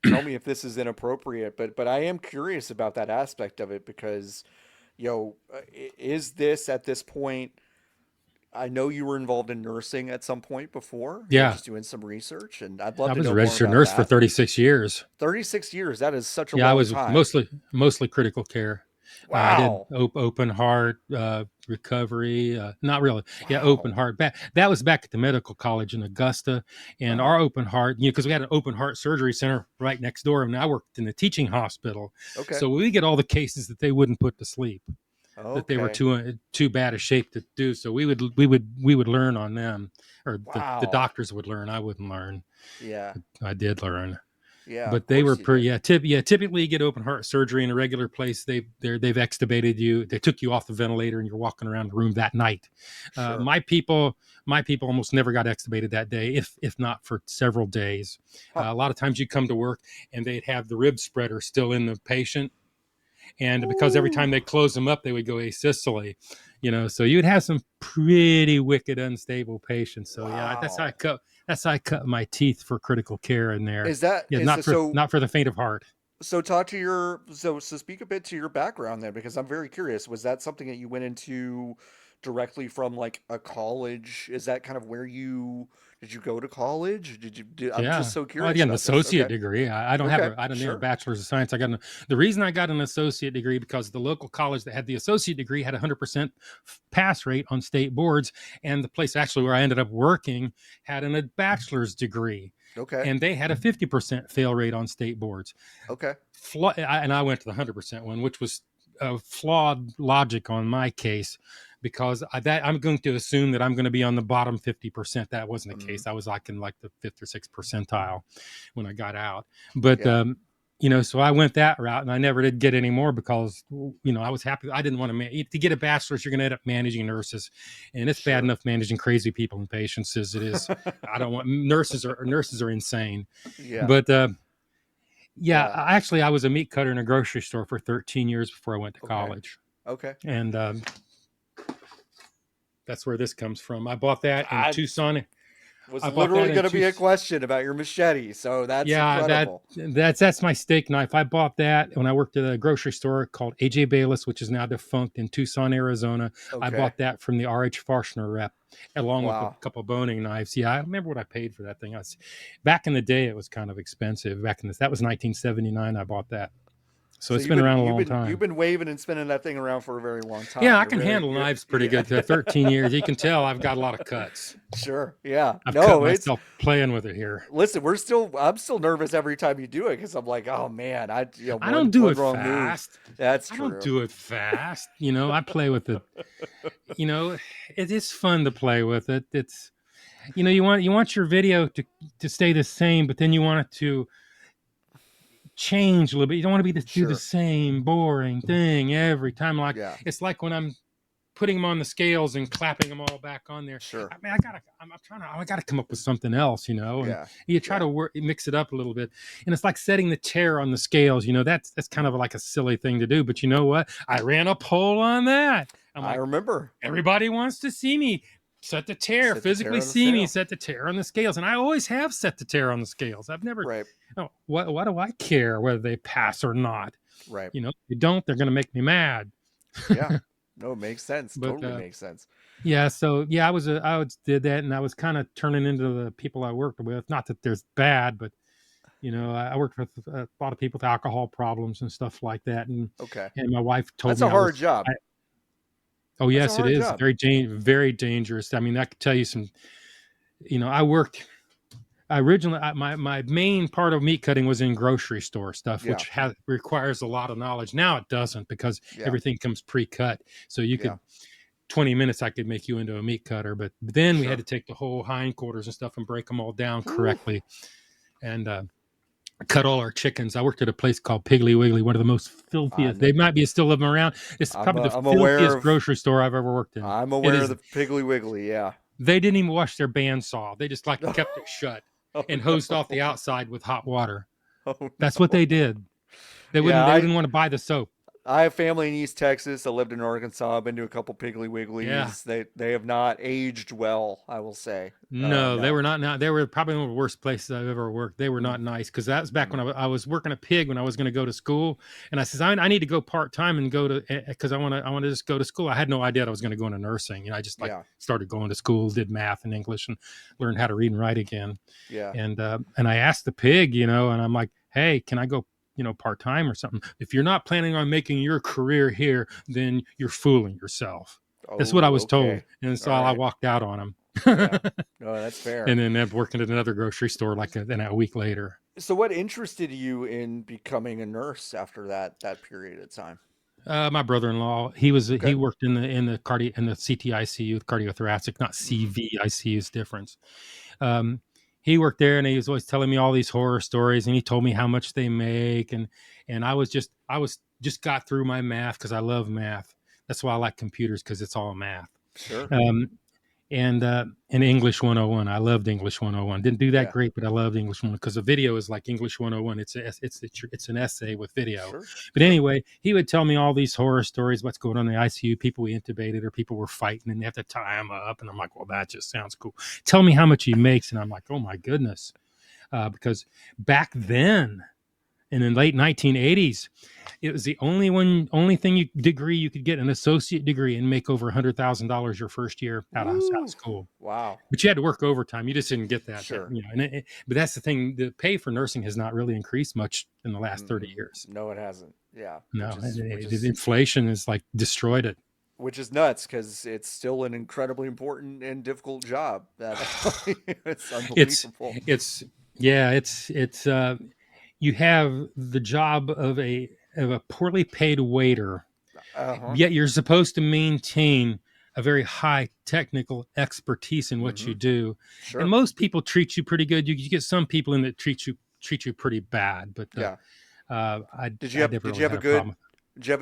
tell me if this is inappropriate, but I am curious about that aspect of it because is this at this point? I know you were involved in nursing at some point before, Yeah, just doing some research, and I'd love I to was a know more registered about nurse for that. 36 years. 36 years, that is such a Yeah, I long was time. mostly critical care. I did Wow. open heart recovery. Not really. Yeah, open Wow. heart. That was back at the medical college in Augusta, and Uh-huh. our open heart. Because we had an open heart surgery center right next door, and I worked in the teaching hospital, Okay. so we get all the cases that they wouldn't put to sleep, that they were Okay. too bad a shape to do. So we would learn on them, or the Wow. doctors would learn. I wouldn't learn. Yeah. I did learn. Yeah, of But they were course you pretty, did. typically you get open heart surgery in a regular place. They've extubated you. They took you off the ventilator and you're walking around the room that night. Sure. My people almost never got extubated that day, if not for several days. Huh. A lot of times you come to work and they'd have the rib spreader still in the patient, and because every Ooh. time they close them up, they would go asystole. So you'd have some pretty wicked, unstable patients. So yeah, that's how I Wow. cut. That's how I cut my teeth for critical care in there. Is that Yeah, is not the for so not for the faint of heart. so talk to your so speak a bit to your background then because I'm very curious. Was that something that you went into directly from like a college? Is that kind of where you did you go to college? I'm just Yeah. so Well, I curious got an about this. associate Okay. degree. I don't have Okay. I don't have a Sure. bachelor's of science. The reason I got an associate degree because the local college that had the associate degree had 100% pass rate on state boards, and the place actually where I ended up working had a bachelor's degree, Okay. and they had a 50% fail rate on state boards. Okay. And I went to the 100% one, which was a flawed logic on my case, because I'm going to assume that I'm going to be on the bottom 50%. That wasn't the Mhm. case. I was like in like the fifth or sixth percentile when I got out. But Yeah. so I went that route, and I never did get any more because I was happy. I didn't want to get a bachelor's. You're going to end up managing nurses, and it's bad Sure. enough managing crazy people and patients as it is. I don't want nurses are insane, Yeah. but yeah, Yeah. I was a meat cutter in a grocery store for 13 years before I went to Okay. college, Okay. and that's where this comes from. I bought that in I Tucson. was I bought that literally in going to be a Tucson. question about your machete, so that's Yeah, incredible. that's my steak knife. I bought that when I worked at a grocery store called AJ Bayless, which is now defunct, in Tucson, Arizona. I Okay. bought that from the RH Forstner rep, along with a Wow. couple of boning knives. Yeah, I remember what I paid for that thing. Back in the day, it was kind of expensive. That was 1979. I bought that, so So it's been around a long you've time. been waving and spinning that thing around for a very long Yeah, time. I can handle You're knives pretty yeah. good. 13 years, you can tell I've got a lot of cuts. Sure. Yeah. I've cut No, it's myself playing with it here. listen, I'm still nervous every time you do it because I'm like, oh man, I don't do one it wrong move. fast. That's I don't true. do it fast. I play with it. You know, it is fun to play with it. It's you want your video to stay the same, but then you want it to change a little bit. You don't want to do the Sure. same boring thing every time. Like Yeah. it's like when I'm putting them on the scales and clapping them all back on there. Sure. I mean, I gotta come up with something else, and Yeah. you try Yeah. to mix it up a little bit. And it's like setting the chair on the scales. That's kind of like a silly thing to do, but you know what? I ran a poll on that. I'm I like, remember. everybody wants to see me set the tear, Sit the tear physically on the see me sale. set the tear on the scales, and I always have set the tear on the scales. I've never. Right. Oh, what do I care whether they pass or not? Right. If you don't, they're going to make me mad. Yeah. No, it makes sense. But Totally makes sense. yeah, so yeah, did that, and I was kind of turning into the people I worked with. Not that there's bad, but I worked with a lot of people with alcohol problems and stuff like that, Okay. and my wife told That's me a I hard was. job. Oh That's a yes, it hard is job. very dangerous. I mean, I could tell you some. I worked. Originally, my main part of meat cutting was in grocery store stuff, Yeah. which requires a lot of knowledge. Now it doesn't, because Yeah. everything comes pre-cut, so you Yeah. could. 20 minutes I could make you into a meat cutter, but then we had Sure. to take the whole hindquarters and stuff and break them all down Ooh. correctly, and cut all our chickens. I worked at a place called Piggly Wiggly, one of the most filthiest. I'm They might be still living around. It's probably the I'm aware filthiest of grocery store I've ever worked in. I'm It aware of is. the Piggly Wiggly. Yeah. They didn't even wash their bandsaw. They just like kept it shut Oh and hosed off the no. outside with hot water. Oh That's what no. they did. They Yeah, wouldn't. They didn't want to buy the soap. I have family in East Texas. I lived in Arkansas. I've been to a couple Piggly Yeah. Wigglies. They have not aged well, I will say. No, they No. were not. Now they were probably one of the worst places I've ever worked. They were Mm, not nice because that was back when mm, I was working a pig when I was going to go to school, and I says I need to go part time and go to because I want to just go to school. I had no idea I was going to go into nursing. I just like yeah. started going to school, did math and English, and learned how to read and write again. Yeah. And I asked the pig, and I'm like, hey, can I go? Part time or something. If you're not planning on making your career here, then you're fooling yourself. That's what I Oh, was told. okay. And All so I right. walked out on him. Yeah. No, that's fair. And then ended up working at another grocery store then a week later. So what interested you in becoming a nurse after that period of time? My brother-in-law, he Okay. worked in the cardio in the CTICU, cardiothoracic, not Hmm. CVICU is difference. Um, he worked there, and he was always telling me all these horror stories, and he told me how much they make, and I was just got through my math because I love math. That's why I like computers because it's all math. Sure. Um, and English 101. I loved English 101. Didn't do that Yeah. great, but I loved English 101 because the video is like English 101. It's an essay with video. Sure. But Sure. anyway, he would tell me all these horror stories, what's going on in the ICU, people we intubated or people were fighting and they have to tie them up. And I'm like, well, that just sounds cool. Tell me how much he makes. And I'm like, oh my goodness. Because back then, in the late 1980s, it was the only degree you could get an associate degree and make over $100,000 your first year out of Woo. school. Wow. But you had to work overtime. You just didn't get that. Sure. But that's the thing. The pay for nursing has not really increased much in the last 30 Mm-mm. years. No, it hasn't. Yeah. No, inflation has like destroyed it. Which is nuts because it's still an incredibly important and difficult job. That it's It's, unbelievable. it's, yeah, it's you have the job of a poorly paid waiter, Uh huh. yet you're supposed to maintain a very high technical expertise in what Mm-hmm. you do. And Sure. most people treat you pretty good. You get some people in that treat you pretty bad, but Yeah. I never Did you really have a had a problem.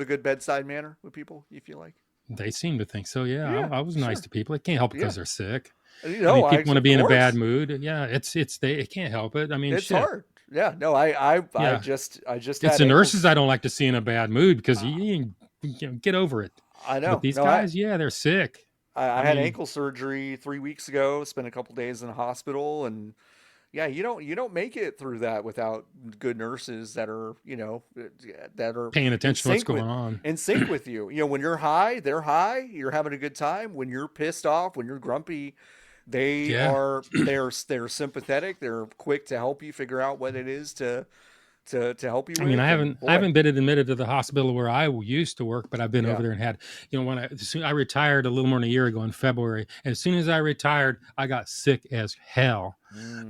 good bedside manner with people? You feel like? They seem to think so. Yeah, Yeah. I was nice Sure. to people. It can't help Yeah. because they're sick. You I mean, know, people want to of be in a bad course. mood. Yeah, it can't help it. I mean, It's shit. hard. Yeah. No, I Yeah, just it's had the nurses ankles. I don't like to see in a bad mood because Uh, get over it. I But know. these No, guys, yeah, they're sick. I I had mean, ankle surgery 3 weeks ago. Spent a couple days in the hospital, and yeah, you don't make it through that without good nurses that are that are paying in attention to what's sync going on. with you. When you're high, they're high. You're having a good time. When you're pissed off, when you're grumpy, Yeah. they're sympathetic. They're quick to help you figure out what it is to help you I mean, I with. And haven't I boy, haven't been admitted to the hospital where I used to work, but I've been over yeah. there and had, when I retired a little more than a year ago in February. And as soon as I retired, I got sick as hell. Mm,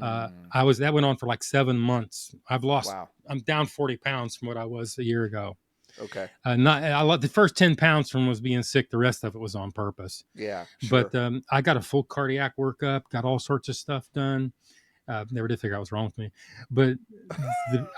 That went on for like 7 months. wow. I'm down 40 pounds from what I was a year ago. Okay. Not I love the first 10 pounds from was being sick. The rest of it was on purpose. Yeah. But Sure. I got a full cardiac workup, got all sorts of stuff done. Never did figure out what's wrong with me, but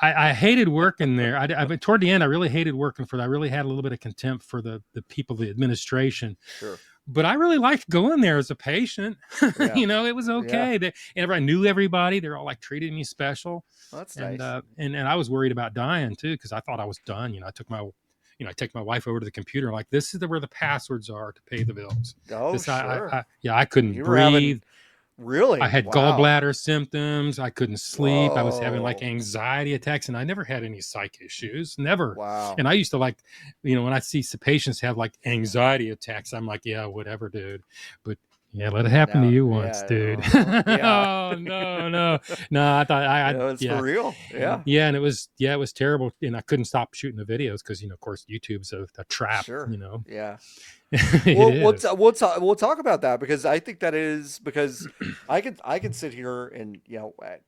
I hated working there. But toward the end, I really hated working for that. I really had a little bit of contempt for the people, the administration. Sure. But I really liked going there as a patient. Yeah. It was Yeah. okay. I knew everybody. They're all like treated me special, Well, that's and nice. I was worried about dying too because I thought I was done. I take my wife over to the computer like this is where the passwords are to pay the bills. Oh, This sure. I couldn't You were having breathe. I really? had Wow. gallbladder symptoms. I couldn't sleep. I was having like Whoa. anxiety attacks, and I never had any psych issues. Never. Wow. And I used to like, when I see some patients have like anxiety attacks, I'm like, yeah, whatever, dude. But yeah, let it happen to Now, you once, yeah, dude. uh-huh, yeah. Oh no, no, no. I thought It's for real. Yeah, yeah, and it was terrible, and I couldn't stop shooting the videos because of course YouTube's a trap. sure. Yeah. It Well, is. we'll talk about that because I think that is because I can sit here and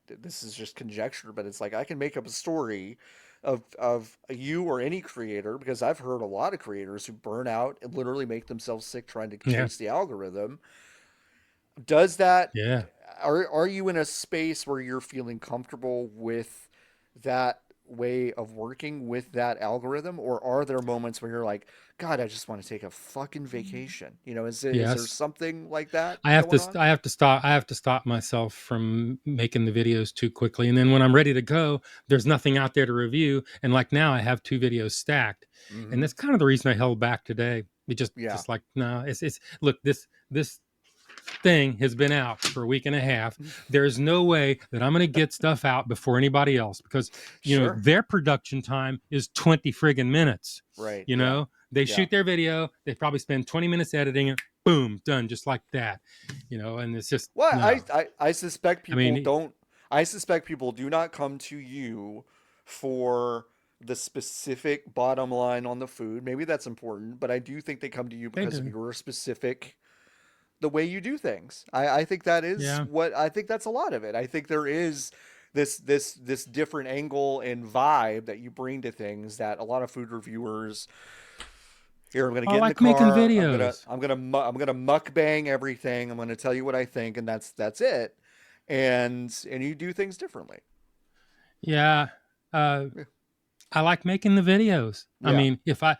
this is just conjecture, but it's like I can make up a story of you or any creator because I've heard a lot of creators who burn out and literally make themselves sick trying to Yeah, chase the algorithm. Does that yeah. are you in a space where you're feeling comfortable with that way of working with that algorithm, or are there moments where you're like, God, I just want to take a fucking vacation? You know, is there Yes. something like that I have going to on? I have to stop myself from making the videos too quickly. And then when I'm ready to go, there's nothing out there to review. And like now I have two videos stacked. And Mm-hmm. that's kind of the reason I held back today. It Yeah. just like, no, it's look, this thing has been out for a week and a half. There's no way that I'm going to get stuff out before anybody else, because Sure. their production time is 20 friggin' minutes. Right. Yeah. They Yeah. shoot their video, they probably spend 20 minutes editing it, boom, done, just like that. And it's just Well, no. I suspect I people mean, don't. I suspect people do not come to you for the specific bottom line on the food. Maybe that's important, but I do think they come to you they because of do. your specific the way you do things. I think that is Yeah. what I think that's a lot of it. I think there is this different angle and vibe that you bring to things that a lot of food reviewers here. I'm gonna I get in the like making car. I'm gonna videos. I'm gonna mu- I'm gonna mukbang everything. I'm gonna tell you what I think, and that's it. And you do things differently. Yeah. Uh, Yeah. I like making the videos. I Yeah. mean, if I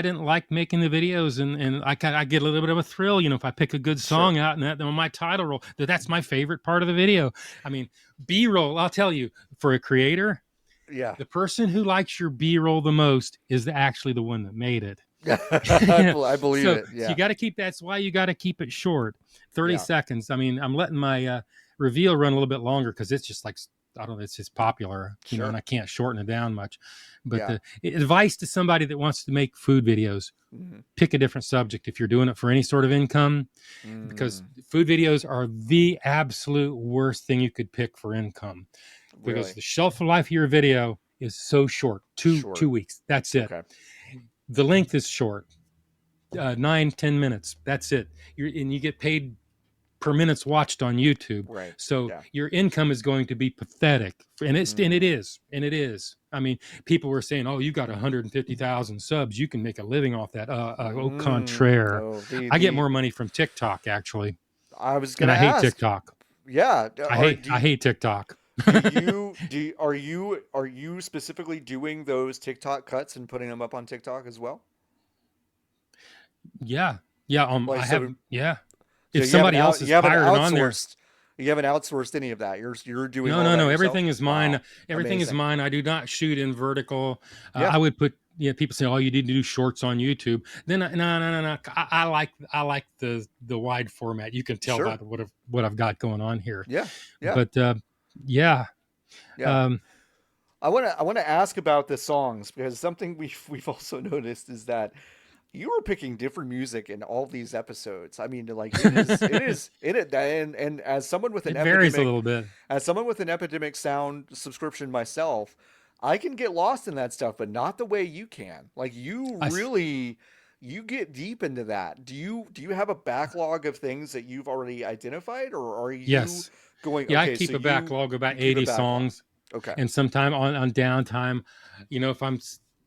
didn't like making the videos, and I get a little bit of a thrill, if I pick a good Sure. song out and that on my title roll, that's my favorite part of the video. I mean, B-roll, I'll tell you, for a creator, Yeah. the person who likes your B-roll the most is actually the one that made it. I believe So it. you Yeah. got to keep, that's why you got to keep it short, 30 Yeah. seconds. I mean, I'm letting my reveal run a little bit longer because it's just like, I don't know, it's just popular, and Sure. I can't shorten it down much. But Yeah. the advice to somebody that wants to make food videos: Mm-hmm. pick a different subject if you're doing it for any sort of income, because Mm, food videos are the absolute worst thing you could pick for income, because really the shelf life of your video is so short, two short. weeks. That's it. Okay. The length is short, 9-10 minutes. That's it. And you get paid per minutes watched on YouTube. Right. So Yeah. your income is going to be pathetic, and Mm. it is. I mean, people were saying, "Oh, you got 150,000 subs, you can make a living off that." Au contraire, No. I get more money from TikTok actually, I was and gonna I hate ask. TikTok. Yeah. I hate TikTok. Are you specifically doing those TikTok cuts and putting them up on TikTok as well? Yeah, yeah. Like I have. so Yeah. so If somebody else is pirated on there, you haven't outsourced any of that. You're doing no, all no, that no. yourself? Everything is mine. Wow. Everything is Amazing. mine. I do not shoot in vertical. Yeah. I would put. People say, "Oh, you need to do shorts on YouTube." Then, no, no, no, no. I like the wide format. You can tell by Sure. what I've got going on here. Yeah. Yeah. But yeah, Yeah. um, I want to ask about the songs because something we've also noticed is that you were picking different music in all these episodes. I mean, like and it varies a little bit. as someone with an epidemic sound subscription myself, I can get lost in that stuff, but not the way you can. Like I you get deep into that. Do you have a backlog of things that you've already identified, or are you Yes, going yeah. I okay, keep so a backlog of you about keep a 80 backlog. songs. Okay. And sometime on downtime, if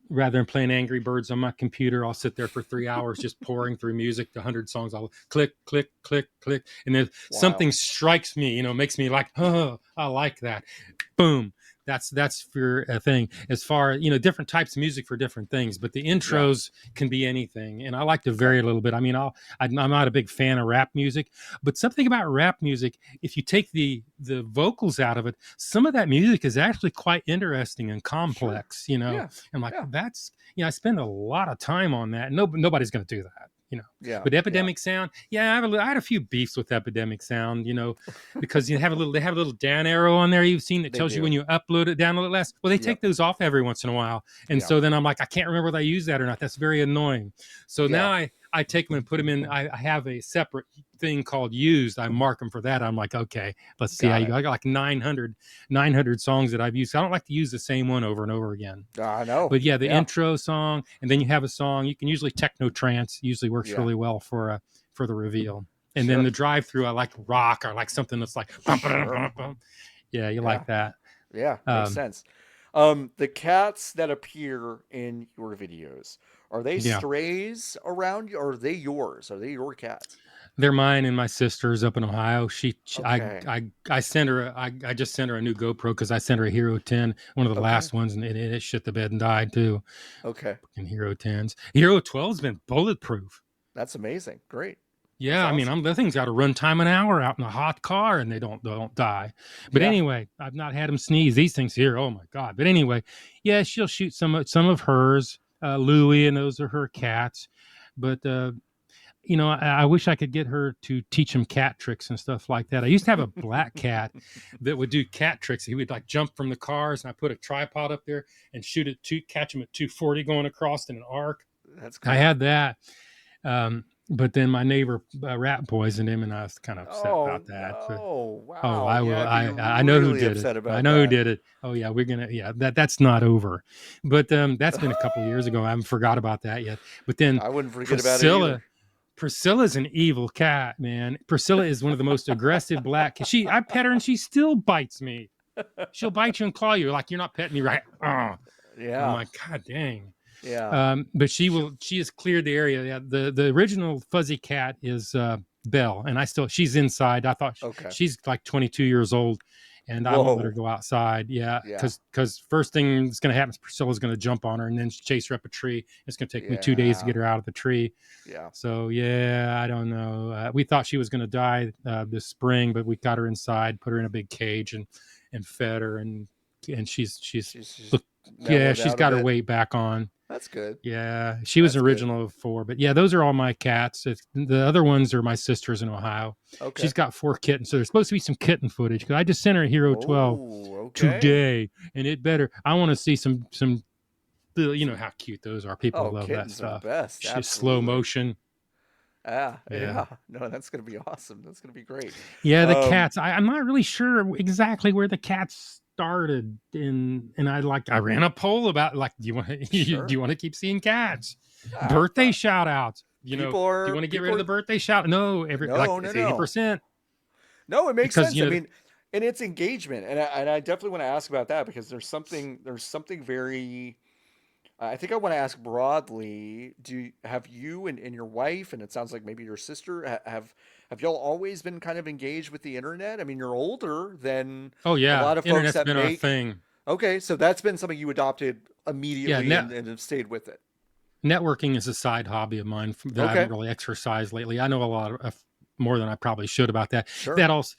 rather than playing Angry Birds on my computer, I'll sit there for 3 hours just pouring through music, the 100 songs. I'll click, click, click, click, and if Wow. something strikes me, makes me like, oh, I like that. Boom. That's for a thing. As far different types of music for different things, but the Yeah. intros can be anything, and I like to Okay. vary a little bit. I mean, I'm not a big fan of rap music, but something about rap music, if you take the vocals out of it, some of that music is actually quite interesting and Sure. complex. Yeah. I'm like, Yeah. that's I spend a lot of time on that. Nobody's going to do that. Yeah. But Yeah. Epidemic Sound, yeah, I had a few beefs with Epidemic Sound, because they have a little down arrow on there you've seen that They tells you do. when you upload it down a little less. Well, they Yep. take those off every once in a while, and Yeah. so then I'm like, I can't remember whether I use that or not. That's very annoying. So Yeah. now I take them and put them in. I have a separate thing called used. I mark them for that. I'm like, okay, let's see how Got you it. go. I got like 900 songs that I've used. I don't like to use the same one over and over again. I know. But yeah, the Yeah. intro song, and then you have a song. You can usually techno trance usually works Yeah. really well for the reveal. And then Sure. the drive-through, I like rock. I like something that's like, bum, bum, Sure. bum, bum. Yeah, you Yeah. like that. Yeah. Makes Um, sense. The cats that appear in your videos, are they yeah, strays around you, or are they yours? Are they your cats? They're mine and my sister's up in Ohio. Okay. I sent her. I just sent her a new GoPro because I sent her a Hero 10, one of the Okay. last ones, and it shit the bed and died too. Okay. And Hero 10s, Hero 12's been bulletproof. That's amazing. Great. That's Yeah, I mean, awesome. the thing's got to run time an hour out in a hot car, and they don't die. But Yeah. anyway, I've not had them sneeze. These things here, oh my god! But anyway, yeah, she'll shoot some of hers, Louie, and those are her cats. But I wish I could get her to teach him cat tricks and stuff like that. I used to have a black cat that would do cat tricks. He would like jump from the cars, and I put a tripod up there and catch him at 240 going across in an arc. That's I cool. had that. But then my neighbor rat poisoned him, and I was kind of upset Oh about that. So, no. oh, Wow. I will. Yeah, I'd be I know who really did it. upset I about know who that. did it. Oh yeah, we're gonna. Yeah, that's not over. But that's been a couple of years ago. I haven't forgot about that yet. But then I wouldn't forget about it either. Priscilla's an evil cat, man. Priscilla is one of the most aggressive black. I pet her and she still bites me. She'll bite you and claw you like you're not petting me right. Oh. I'm Yeah. like, God dang. Yeah. But she has cleared the area. Yeah, the original fuzzy cat is Belle, and she's inside. I thought Okay. she's like 22 years old, and I won't let her Whoa. go outside. Yeah, Yeah. because first thing that's going to happen is Priscilla's going to jump on her and then chase her up a tree. It's going to take me 2 days to Yeah. get her out of the tree. Yeah. So yeah, I don't know. We thought she was going to die this spring, but we got her inside, put her in a big cage, and fed her, and she's She's look, yeah, mellowed she's out a got her bit. weight back on. That's good. Yeah, she was That's good. original of 4, but yeah, those are all my cats. The other ones are my sister's in Ohio. Okay. She's got 4 kittens, so there's supposed to be some kitten footage because I just sent her Hero 12 Oh, okay. today, and it better. I want to see some. You know how cute those are. People Oh, love that kittens are the stuff. best. Slow Absolutely. motion. Yeah. Yeah, Yeah. No, that's gonna be awesome. That's gonna be great. yeah. The Um. cats. I'm not really sure exactly where the cats started in, and I ran a poll about like, do you want do Sure. you want to keep seeing cats? Uh, Birthday uh, shout outs. people Do you are want to get rid people of the are. birthday shout? No, No. No. it's No. 80% No. It makes because sense. I mean, and it's engagement, and I definitely want to ask about that because there's something very. I think I want to ask broadly. Have you and your wife, and it sounds like maybe your sister, have y'all always been kind of engaged with the internet? I mean, you're older than oh a yeah, lot of folks internet's that been our make. thing. Okay, so that's been something you adopted Yeah, immediately and have stayed with it. networking is a side hobby of mine that I haven't Okay, really exercised lately. I know a lot of more than I probably should about that. sure. That also,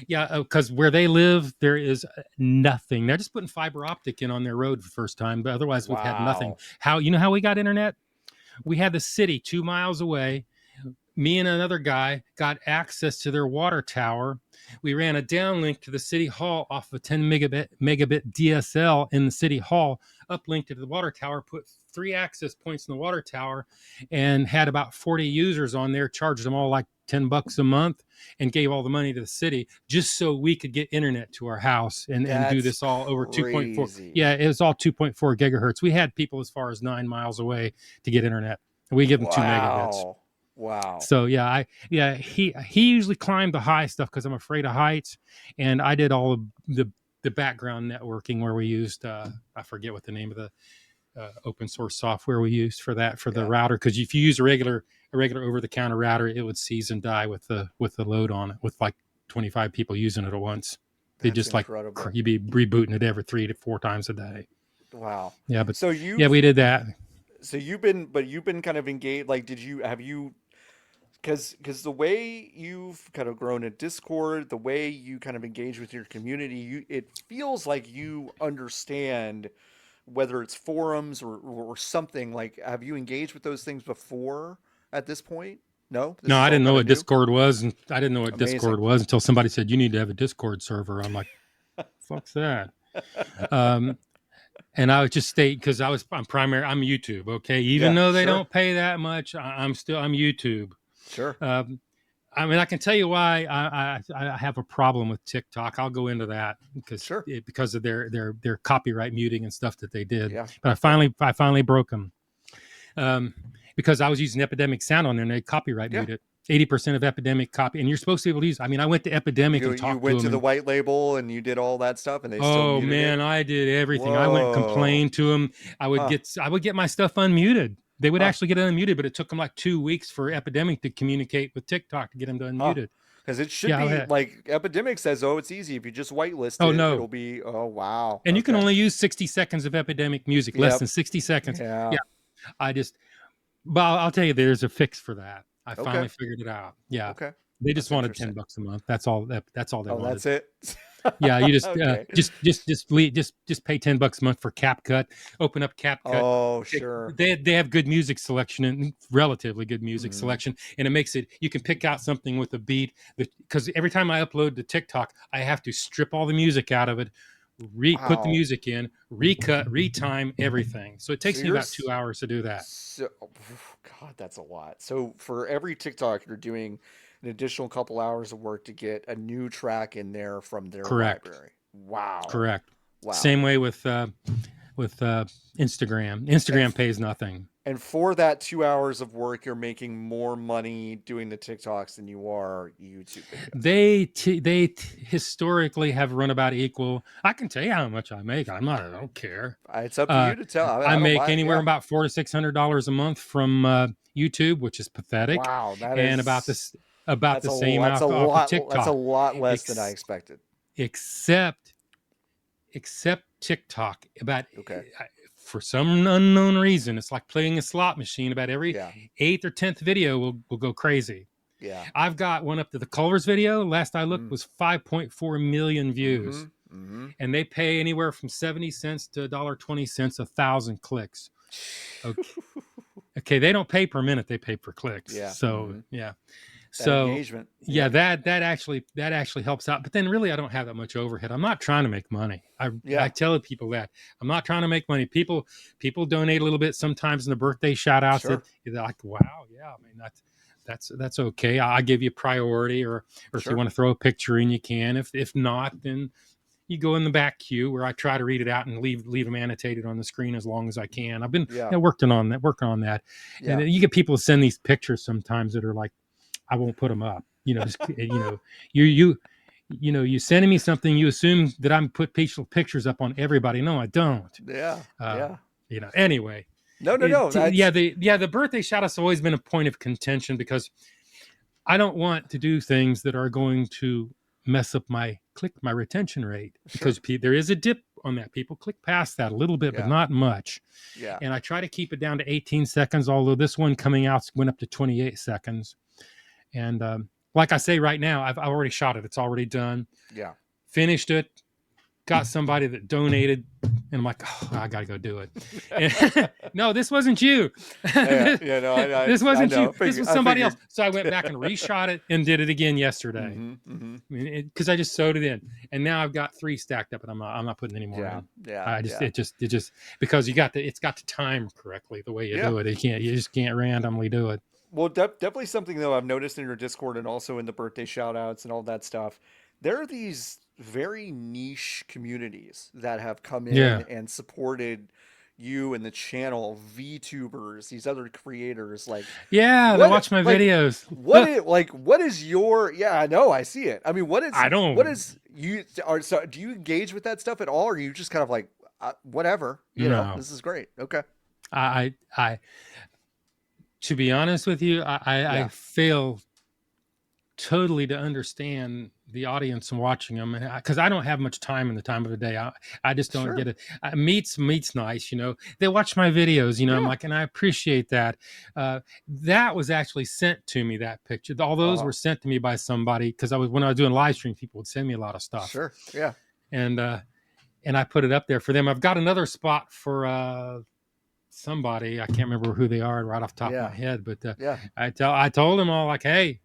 yeah, because where they live, there is nothing. They're just putting fiber optic in on their road for the first time, but otherwise we've had nothing. Wow. How we got internet? We had the city 2 miles away. Me and another guy got access to their water tower. We ran a downlink to the city hall off of 10 megabit DSL in the city hall, uplinked to the water tower, put 3 access points in the water tower, and had about 40 users on there, charged them all like $10 a month, and gave all the money to the city just so we could get internet to our house and do That's this all over 2.4. crazy. Yeah, it was all 2.4 gigahertz. We had people as far as 9 miles away to get internet. We give them 2 megabits. Wow. Wow. So he usually climbed the high stuff because I'm afraid of heights, and I did all of the background networking where we used I forget what the name of the open source software we used for the Yeah, router, because if you use a regular over the counter router, it would seize and die with the load on it with like 25 people using it at once. They that's just like incredible. you'd be rebooting it every 3 to 4 times a day. Wow. Yeah, but So yeah, you've we did that. so you've been kind of engaged. Like, have you because the way you've kind of grown in Discord, the way you kind of engage with your community, it feels like you understand whether it's forums or something. Like, have you engaged with those things before at this point? No, this No, is I all didn't know kind of what new. Discord was, and I didn't know what Amazing. Discord was until somebody said you need to have a Discord server. I'm like, fuck's that? Um, and I would just state because I'm YouTube. Okay, even Yeah, though they sure, don't pay that much, I'm YouTube. sure. Um, I mean, I can tell you why I have a problem with TikTok. I'll go into that Sure. because of their copyright muting and stuff that they did. Yeah. But Yeah. I finally broke them um, because I was using Epidemic Sound on there and they copyright Yeah. muted 80% of Epidemic copy. And you're supposed to be able to use. I mean, I went to Epidemic You and you talked to went them, to the and white label and you did all that stuff and they still oh muted it. man, I did everything. I went and Whoa. complained to them. I would Huh. get my stuff unmuted. They would Huh. actually get unmuted, but it took them like 2 weeks for Epidemic to communicate with TikTok to get them to Huh. unmute it. Because it should Yeah. be like Epidemic says, oh, it's easy. If you just whitelist Oh it, no. it'll be, oh, wow. And you can Okay. only use 60 seconds of Epidemic music, less Yep. than 60 seconds. Yeah. Yeah. I just, but I'll tell you, there's a fix for that. I Okay. finally figured it out. Yeah. Okay. They just That's wanted 10 interesting. bucks a month. That's all. That's all they Oh, wanted. that's it. Yeah, you just Okay. just pay 10 bucks a month for CapCut. Open up CapCut. Oh, sure. They have good music selection and relatively good music Mhm. selection, and it makes it, you can pick out something with a beat, because every time I upload to TikTok, I have to strip all the music out of it, put the Wow. music in, recut, retime everything. So it So takes me about 2 hours to do that. so, God, that's a lot. So for every TikTok, you're doing an additional couple hours of work to get a new track in there from their Correct. library. Wow. Correct. Wow. Same way with Instagram. Instagram pays nothing. And for that 2 hours of work, you're making more money doing the TikToks than you are YouTube videos. They historically have run about equal. I can tell you how much I make. I don't care. It's up to you to tell. I I don't make mind. anywhere Yeah. about $400 to $600 a month from YouTube, which is pathetic. Wow, And about the same off of TikTok. That's a lot less than I expected. Except TikTok. Okay. For some unknown reason, it's like playing a slot machine. About every Yeah. 8th or 10th video will go crazy. Yeah. I've got one up to the Culver's video. Last I looked was 5.4 million views. And they pay anywhere from 70 cents to $1.20 1,000 clicks. Okay, they don't pay per minute, they pay per clicks. Yeah. So yeah. That So engagement. yeah, that actually helps out. But then really I don't have that much overhead. I'm not trying to make money. I tell people that. I'm not trying to make money. People donate a little bit sometimes in the birthday shout outs. Sure. They're like, wow, yeah, I mean that's okay. I'll give you priority, or if you want to throw a picture in, you can. If not, then you go in the back queue where I try to read it out and leave them annotated on the screen as long as I can. I've been working on that. Yeah. And then you get people to send these pictures sometimes that are like, I won't put them up. Just, you sending me something, you assume that I'm put pictures up on everybody. No, I don't. Yeah. Anyway. No. The birthday shout out's always been a point of contention, because I don't want to do things that are going to mess up my retention rate, because there is a dip on that. People click past that a little bit, but not much. Yeah. And I try to keep it down to 18 seconds, although this one coming out went up to 28 seconds. And like I say right now, I've already shot it. It's already done. Yeah. Finished it. Got somebody that donated, and I'm like, oh, I got to go do it. No, this wasn't you. This wasn't you. This was somebody else. So I went back and reshot it and did it again yesterday. Because I just sewed it in, and now I've got 3 stacked up, and I'm not putting any more in. Yeah. It just because it's got to time correctly the way you do it. You just can't randomly do it. Well, definitely something though I've noticed in your Discord and also in the birthday shout outs and all that stuff. There are these very niche communities that have come in and supported you and the channel, VTubers, these other creators. Like, they watch my videos. What is your? Yeah, I know, I see it. I mean, do you engage with that stuff at all, or are you just kind of like, whatever? This is great. Okay. I to be honest with you, I fail totally to understand the audience and watching them, because I don't have much time in the time of the day. I just don't get it. Meat's nice, They watch my videos, I'm like, and I appreciate that. That was actually sent to me, that picture. All those were sent to me by somebody, because when I was doing live stream, people would send me a lot of stuff. Sure, yeah. And I put it up there for them. I've got another spot for somebody. I can't remember who they are right off the top of my head, but I told them all, like, hey,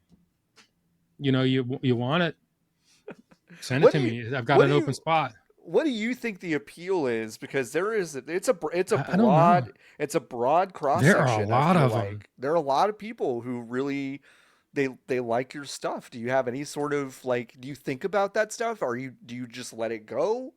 you want it, send it to me. I've got an open spot. What do you think the appeal is? Because it's a broad cross section. There are a lot of them. There are a lot of people who really they like your stuff. Do you have any sort of do you think about that stuff, or do you just let it go?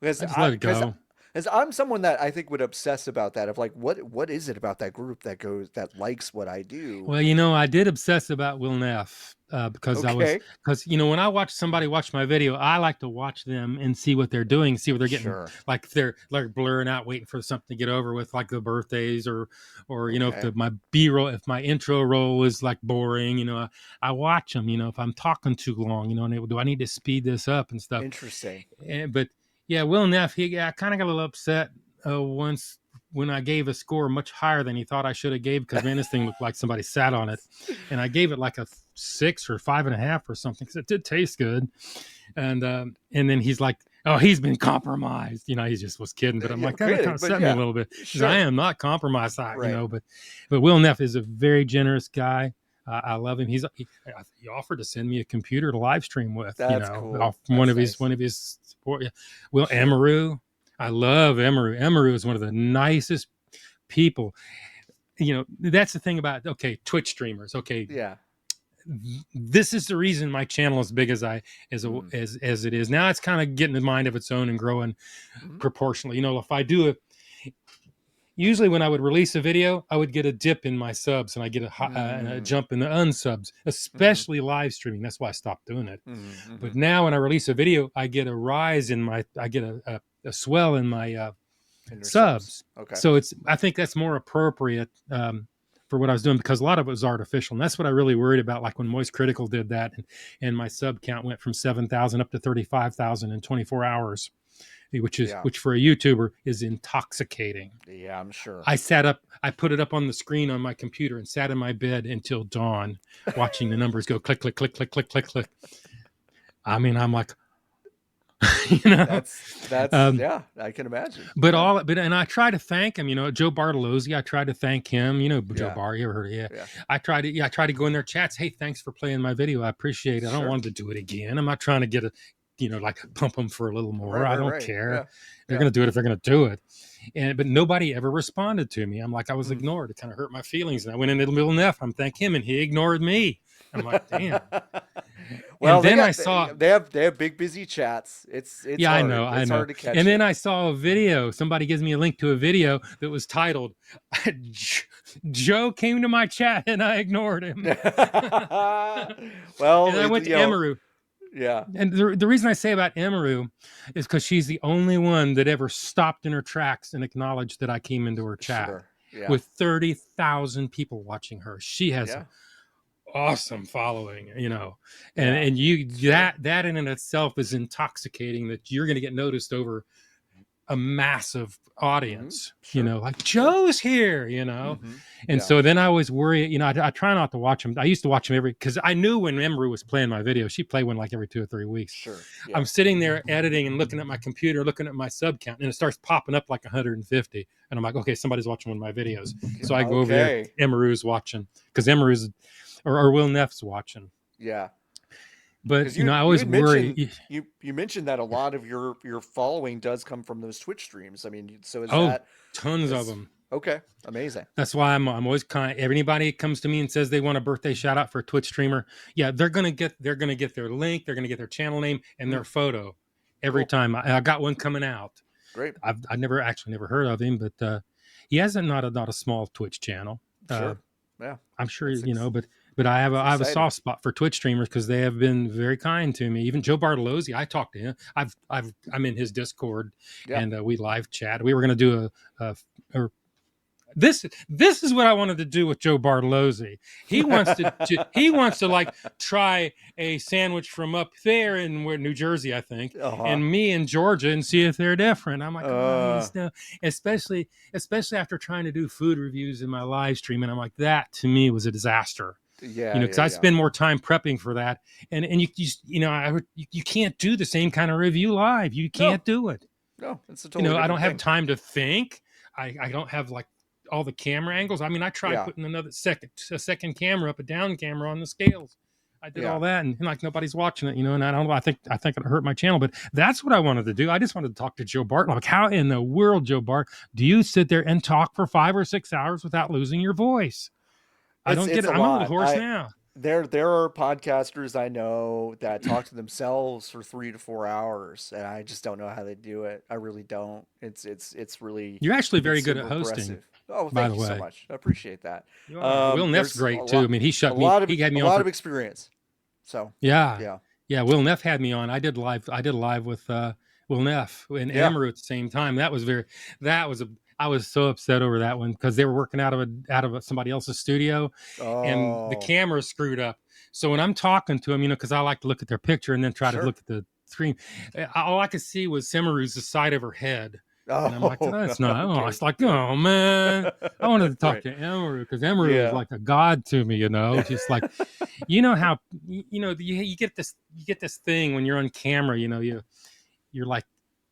Because I just let it go. As I'm someone that I think would obsess about that of like what is it about that group that likes what I do? Well, I did obsess about Will Neff Okay. because when I watch somebody watch my video, I like to watch them and see what they're doing, see what they're getting, Sure. like if they're like blurring out, waiting for something to get over with, like the birthdays or if Okay. my B-roll, if my intro roll is like boring, I watch them. If I'm talking too long, and do I need to speed this up and stuff? Interesting. But yeah, Will Neff, I kind of got a little upset once when I gave a score much higher than he thought I should have gave, because man, this thing looked like somebody sat on it, and I gave it like a 6 or 5.5 or something because it did taste good, and then he's like, "Oh, he's been compromised," he just was kidding, but I'm Yeah, like, that kind kidding, of but set me a yeah, little bit because I sure. am not compromised, Right. but Will Neff is a very generous guy. I love him. He offered to send me a computer to live stream with, That's cool. off from That's one nice. of his support. Yeah. Will Amaru, I love Amaru. Amaru is one of the nicest people. That's the thing about Twitch streamers. Okay, Yeah. this is the reason my channel is as big as Mm. as it is now. It's kind of getting a mind of its own and growing Mhm. proportionally. If I do it. Usually when I would release a video, I would get a dip in my subs and I get a Mm. jump in the unsubs, Mhm. especially live streaming. That's why I stopped doing it. Mhm. But Mhm. now when I release a video, I get a rise in I get a swell in my And your subs. subs. Okay. So I think that's more appropriate for what I was doing, because a lot of it was artificial. And that's what I really worried about. Like when Moist Critical did that, and my sub count went from 7,000 up to 35,000 in 24 hours, Yeah. which for a YouTuber is intoxicating. Yeah, I'm sure. I put it up on the screen on my computer and sat in my bed until dawn, watching the numbers go click, click, click, click, click, click, click. I mean, I'm like, you know, That's um, yeah, I can imagine. but Yeah. and I try to thank him, Joe Bartolozzi. I try to thank him, Joe Yeah. Bar. You ever heard of? Yeah. Yeah. I try to go in their chats. Hey, thanks for playing my video. I appreciate it. I don't Sure. want to do it again. I'm not trying to get like pump them for a little more. Right, I right, don't right. care. Yeah. They're Yeah. going to do it if they're going to do it. But nobody ever responded to me. I'm like, I was Mm. ignored. It kind of hurt my feelings. And I went into the middle Neff. I'm thank him, and he ignored me. I'm like, damn. Well, And then I saw, they have big busy chats. It's yeah, hard. I It's know. hard to catch And then it. I saw a video. Somebody gives me a link to a video that was titled "Joe came to my chat and I ignored him." Well, And I went to Emaru. yeah. And the reason I say about Emaru is because she's the only one that ever stopped in her tracks and acknowledged that I came into her chat Sure. Yeah. with 30,000 people watching her. She has Yeah. awesome following, Yeah. and you Sure. that in itself is intoxicating, that you're going to get noticed over a massive Mhm. audience, Sure. like Joe's here, Mhm. and Yeah. so then I always worry, I try not to watch him. I used to watch him because I knew when Emru was playing my video, she played one like every 2 or 3 weeks. Sure. Yeah. I'm sitting there editing and looking at my computer, looking at my sub count, and it starts popping up like 150. And I'm like, okay, somebody's watching one of my videos. So I go over there, Emaru's watching, because Emaru's or Will Neff's watching. Yeah. But You I you always had worry. mentioned you mentioned that a lot of your following does come from those Twitch streams. I mean, so is Oh, that tons of is them. okay? Amazing. That's why I'm always kind. Anybody comes to me and says they want a birthday shout out for a Twitch streamer, yeah, they're gonna get their link, they're gonna get their channel name and their photo every time. I got one coming out. Great. I never heard of him, but he has not a small Twitch channel. Sure. Yeah. I'm sure That's but I have exciting. a soft spot for Twitch streamers because they have been very kind to me. Even Joe Bartolozzi, I talked to him. I'm in his Discord, Yeah. and we live chat. We were going to do this is what I wanted to do with Joe Bartolozzi. He wants to like try a sandwich from up there in New Jersey, I think, and me in Georgia, and see if they're different. I'm like, especially after trying to do food reviews in my live stream, and I'm like, that to me was a disaster. Yeah. Because I spend more time prepping for that, and you can't do the same kind of review live. You can't do it. No, it's a totally I don't have thing. time to think. I don't have like all the camera angles. I mean, I tried putting a second camera up, a down camera on the scales. I did all that, and like nobody's watching it, and I don't know. I think it hurt my channel, but that's what I wanted to do. I just wanted to talk to Joe Bart. Like, how in the world, Joe Bart, do you sit there and talk for 5 or 6 hours without losing your voice? I don't get it. I'm a little hoarse now. there are podcasters I know that talk to themselves for 3 to 4 hours, and I just don't know how they do it. I really don't. It's really You're actually very it's good at super hosting, impressive. Oh, by thank the you so way. much. I appreciate that. You are. Will Neff's There's great too. I mean, he had a me on lot for of experience. So yeah. yeah, Yeah, Will Neff had me on. I did live with Will Neff and yeah. Emery at the same time. That was a I was so upset over that one because they were working out of somebody else's studio and the Oh, camera screwed up. So when I'm talking to them, because I like to look at their picture and then try to sure. look at the screen, all I could see was Semaru's the side of her head. And I'm like, Oh, that's not. Oh, okay, it's like, good. oh man, I wanted to talk Right. to Emery because Emery is Yeah. like a god to me, just like, how you get this thing when you're on camera, you're like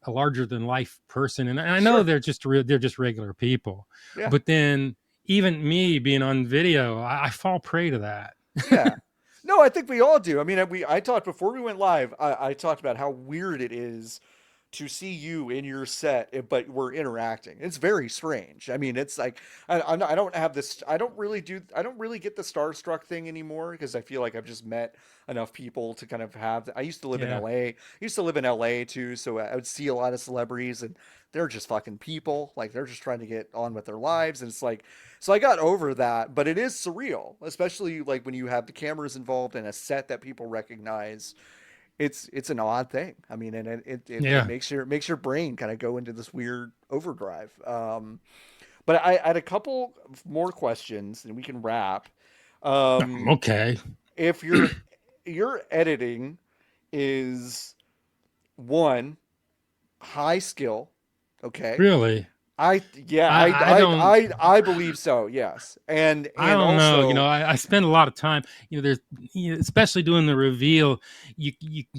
a larger than life person, and I know Sure. they're just regular people, Yeah. but then even me being on video, I fall prey to that. Yeah. No, I think we all do. I mean, I talked before we went live. I talked about how weird it is to see you in your set, but we're interacting. It's very strange. I mean, it's like I don't have this. I don't really do. I don't really get the starstruck thing anymore because I feel like I've just met enough people to kind of have. I used to live in Yeah, L.A. I used to live in L.A. too, so I would see a lot of celebrities, and they're just fucking people. Like they're just trying to get on with their lives, and it's like. So I got over that, but it is surreal, especially like when you have the cameras involved and a set that people recognize. It's an odd thing. I mean, and it yeah. makes your brain kind of go into this weird overdrive. But I had a couple more questions, and we can wrap. Um, Okay, if your editing is one high skill, okay. really. I yeah, I don't. I believe so. Yes, I and don't know. also I spend a lot of time. There's, especially doing the reveal. You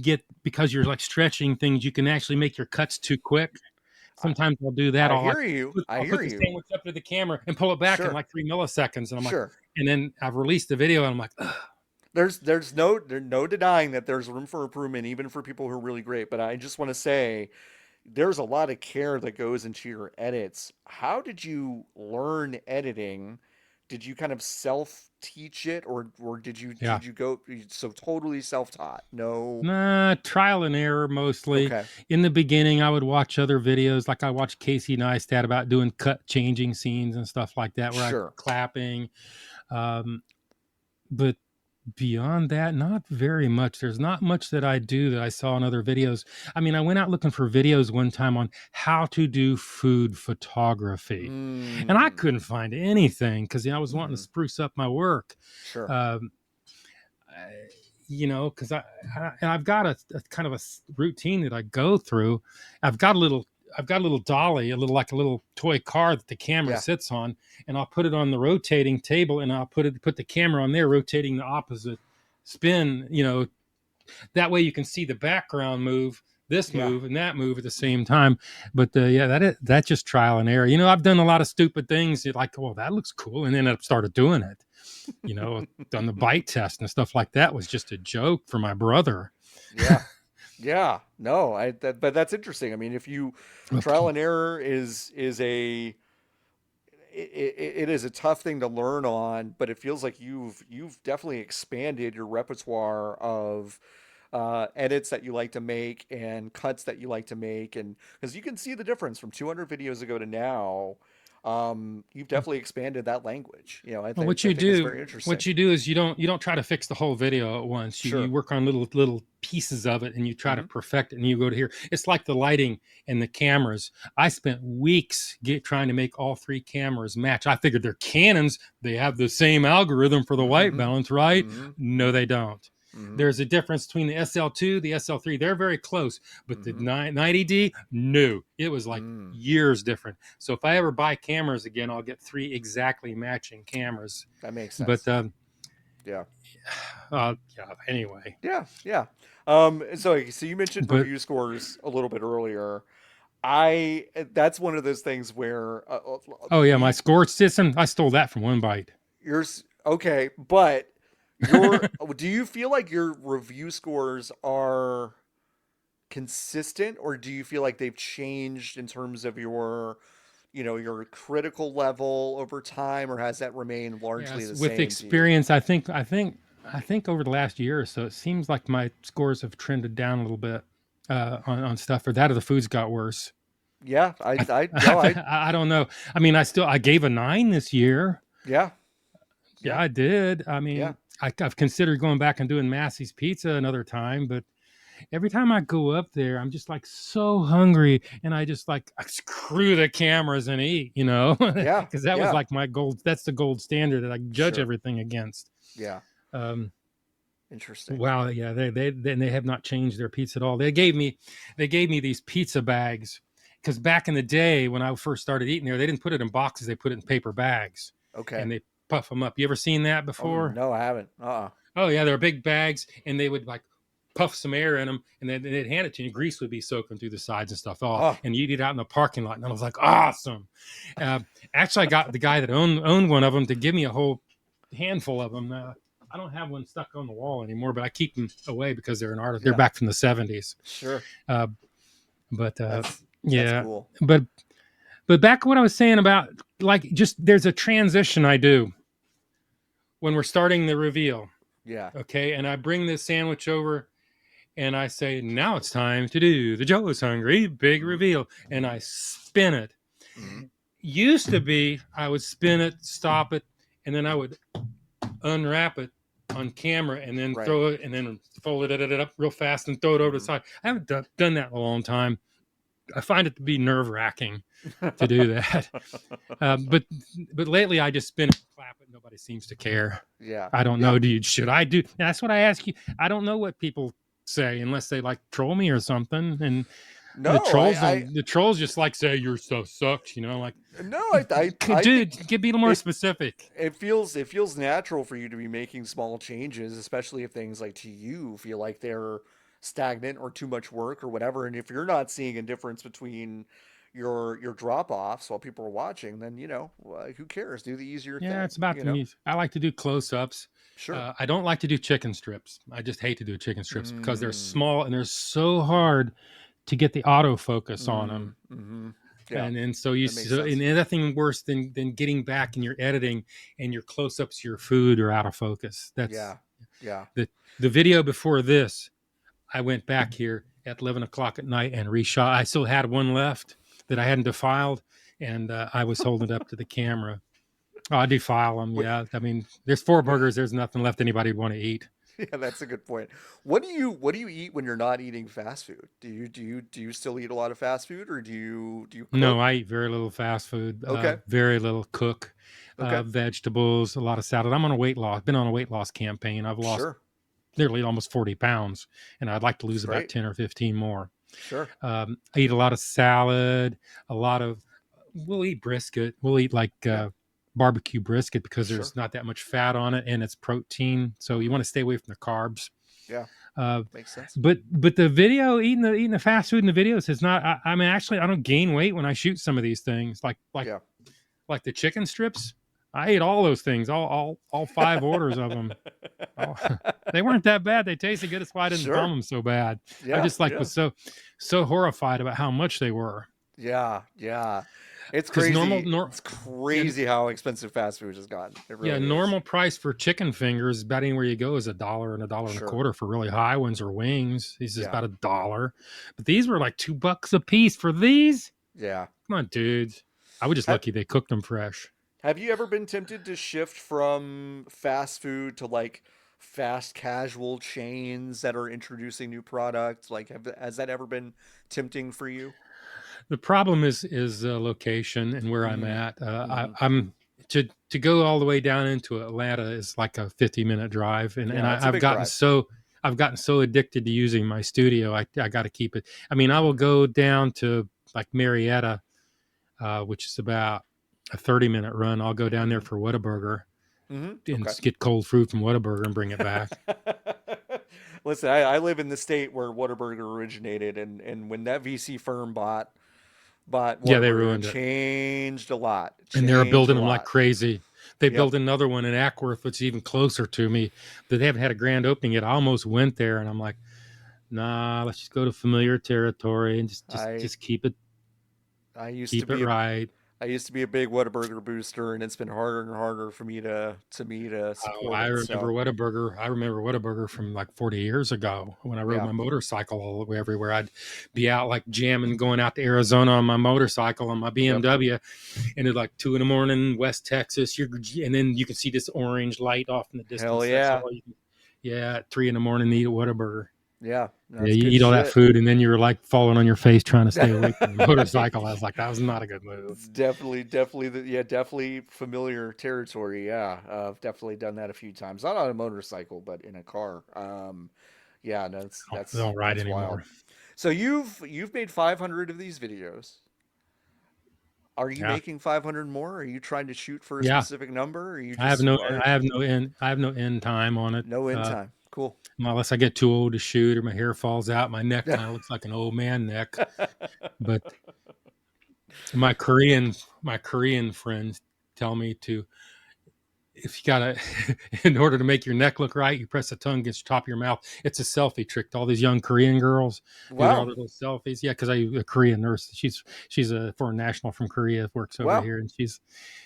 get because you're like stretching things. You can actually make your cuts too quick. I, Sometimes I'll do that. I hear you. I I'll put hear the you. sandwich up to the camera and pull it back in Sure, like 3 milliseconds, and I'm like, sure. and then I've released the video, and I'm like, ugh, There's no denying that there's room for improvement, even for people who are really great. But I just want to say there's a lot of care that goes into your edits. How did you learn editing? Did you kind of self teach it, or yeah. did you go so totally self taught? No. Nah, trial and error mostly. Okay. In the beginning, I would watch other videos, like I watched Casey Neistat about doing cut changing scenes and stuff like that, where I Sure. clapping. Um, but beyond that, not very much. There's not much that I do that I saw in other videos. I mean, I went out looking for videos one time on how to do food photography, and I Mm. couldn't find anything because I was wanting to Hmm. spruce up my work. Sure. Um, because I've got a kind of a routine that I go through. I've got a little. I've got a little dolly, like a little toy car that the camera Yeah. sits on, and I'll put it on the rotating table, and I'll put the camera on there, rotating the opposite spin. That way you can see the background move, this Yeah. move, and that move at the same time. But yeah, that's just trial and error. I've done a lot of stupid things. Like, oh, that looks cool, and then I started doing it. Done the bite test and stuff like that was just a joke for my brother. Yeah. Yeah. No, but that's interesting. I mean, if you trial Okay. and error is it is a tough thing to learn on, but it feels like you've definitely expanded your repertoire of edits that you like to make and cuts that you like to make, and because you can see the difference from 200 videos ago to now, you've definitely expanded that language. Well, I think it's very what interesting. you do is you don't try to fix the whole video at once. You Sure. work on little pieces of it and you try to Hmm. perfect it and you go to here. It's like the lighting and the cameras. I spent weeks trying to make all three cameras match. I figured they're Canons. They have the same algorithm for the white Hmm. balance, right? Hmm. No, they don't. Hmm. There's a difference between the SL2, the SL3. They're very close, but the Hmm. 90D, no, it was like Mm. years different. So if I ever buy cameras again, I'll get three exactly matching cameras. That makes But sense. Yeah. yeah. Anyway, Yeah. Yeah. So you mentioned but review scores a little bit earlier. I That's one of those things where oh yeah, my you score system, I stole that from One Byte. okay, but your do you feel like your review scores are consistent, or do you feel like they've changed in terms of your critical level over time, or has that remained largely Yes, the with same to you? experience, I think I think over the last year or so, it seems like my scores have trended down a little bit on stuff, or that or the foods got worse. Yeah, I don't know. I mean, I gave a 9 this year. yeah, Yeah, yeah, I did. I yeah, mean, I've considered going back and doing Massey's Pizza another time, but every time I go up there, I'm just like so hungry, and I just like screw the cameras and eat, yeah, because that was yeah. like my gold. That's the gold standard that I judge Sure. everything against. Yeah. Um, Interesting. wow, yeah, they have not changed their pizza at all. They gave me these pizza bags because back in the day when I first started eating there, they didn't put it in boxes; they put it in paper bags, Okay. and they puff them up. You ever seen that before? No, I haven't. Oh yeah, they're big bags, and they would like puff some air in them, and then they'd hand it to you. Grease would be soaking through the sides and stuff. Oh, Oh, and you'd eat out in the parking lot, and I was like, awesome. Uh, Actually, I got the guy that owned one of them to give me a whole handful of them. I don't have one stuck on the wall anymore, but I keep them away because they're an artist. They're yeah. back from the '70s. Sure. Uh, but That's yeah, cool. but back to what I was saying about like just there's a transition I do when we're starting the reveal. Yeah. Okay, and I bring this sandwich over and I say, now it's time to do the Joe's Hungry big reveal. And I spin it. Mm-hmm. Used to be, I would spin it, stop it, and then I would unwrap it on camera and then Right. throw it and then fold it up real fast and throw it over to the side. I haven't done that in a long time. I find it to be nerve wracking to do that. But lately I just spin it, clap it. Nobody seems to care. Yeah. I don't know, dude. Should I do? That's what I ask you. I don't know what people say unless they like troll me or something. And No, the trolls just like say you're so sucked, like. No, I Dude, think get be a little more specific. it feels natural for you to be making small changes, especially if things like to you feel like they're stagnant or too much work or whatever. And if you're not seeing a difference between your drop offs while people are watching, then who cares? Do the easier Yeah, thing. it's about the music. I like to do close ups. Sure. I don't like to do chicken strips. I just hate to do chicken strips because they're Mm, small and they're so hard to get the autofocus on them. mm-hmm. Yeah, And so sense. and nothing worse than getting back in your editing and your close ups, your food are out of focus. That's yeah. the video before this. I went back here at 11 o'clock at night and reshot. I still had one left that I hadn't defiled, and I was holding it up to the camera. Oh, I defile them. Wait, Yeah, I mean, there's 4 burgers. There's nothing left anybody would want to eat. yeah, that's a good point. What do you eat when you're not eating fast food? Do you still eat a lot of fast food, or do you No, cook? I eat very little fast food. Okay. Very little cook. Okay. Vegetables, a lot of salad. I'm on a weight loss. Been on a weight loss campaign. I've lost Sure. nearly almost 40 pounds, and I'd like to That's lose about great. 10 or 15 more. Sure. I eat a lot of salad, a lot of, we'll eat brisket. We'll eat like Yeah. barbecue brisket because Sure. there's not that much fat on it and it's protein. So you want to stay away from the carbs. Yeah. Uh, Makes sense. but the video eating the fast food in the videos is not. I mean, actually, I don't gain weight when I shoot some of these things, Yeah. like the chicken strips. I ate all those things, all 5 orders of them. Oh, they weren't that bad. They tasted good. That's why I didn't Sure. film them so bad. I Yeah. just like Yeah. was so horrified about how much they were. Yeah. Yeah. It's Because crazy. It's crazy how expensive fast food has gotten. It really is. normal price for chicken fingers about anywhere you go is $1 and $1.25 for really high ones or wings. These is about $1, but these were like $2 a piece for these. Yeah. Come on, dudes. I was just lucky they cooked them fresh. Have you ever been tempted to shift from fast food to like fast casual chains that are introducing new products? Like, has that ever been tempting for you? The problem is location and where I'm Mm, at. mm-hmm. I'm to go all the way down into Atlanta is like a 50-minute drive, and Yeah, it's a I've big gotten drive. so addicted to using my studio. I got to keep it. I mean, I will go down to like Marietta, which is about a 30-minute run. I'll go down there for Whataburger Mm-hmm. and Okay. get cold food from Whataburger and bring it back. Listen, I live in the state where Whataburger originated, and when that VC firm bought Yeah, they Whataburger, it ruined it. changed a lot. And they're Changed a building them like lot. crazy. They Yep. built another one in Ackworth, which is even closer to me, but they haven't had a grand opening yet. I almost went there, and I'm like, nah, let's just go to familiar territory and I just keep it I used to keep it be a right. I used to be a big Whataburger booster, and it's been harder and harder for me to Oh, support it. So I remember Whataburger from like 40 years ago when I rode yeah, my motorcycle all the way everywhere. I'd be out like jamming, going out to Arizona on my motorcycle on my yep, BMW, and it's like 2 a.m, West Texas. And then you can see this orange light off in the hell distance. That's yeah, all you can. Yeah, at 3 a.m, eat a Whataburger. yeah, Yeah, that's you good eat all that shit. food, and then you're like falling on your face trying to stay awake from the motorcycle. I was like, that was not a good move. It's definitely yeah, definitely familiar territory. Yeah, I've definitely done that a few times. Not on a motorcycle, but in a car. Yeah, no, I don't ride that's wild. anymore. So you've made 500 of these videos. Are you Yeah, making 500 more? Are you trying to shoot for a yeah. specific number? Or are you I have just no, are I have no end, I have no end time on it. no end time? Cool. Unless I get too old to shoot or my hair falls out, my neck kind of looks like an old man neck. But my Korean friends tell me to, if you gotta, in order to make your neck look right, you press the tongue against the top of your mouth. It's a selfie trick. To all these young Korean girls do their all Wow. their little selfies. Yeah, because a Korean nurse. She's a foreign national from Korea, works over Wow. here, and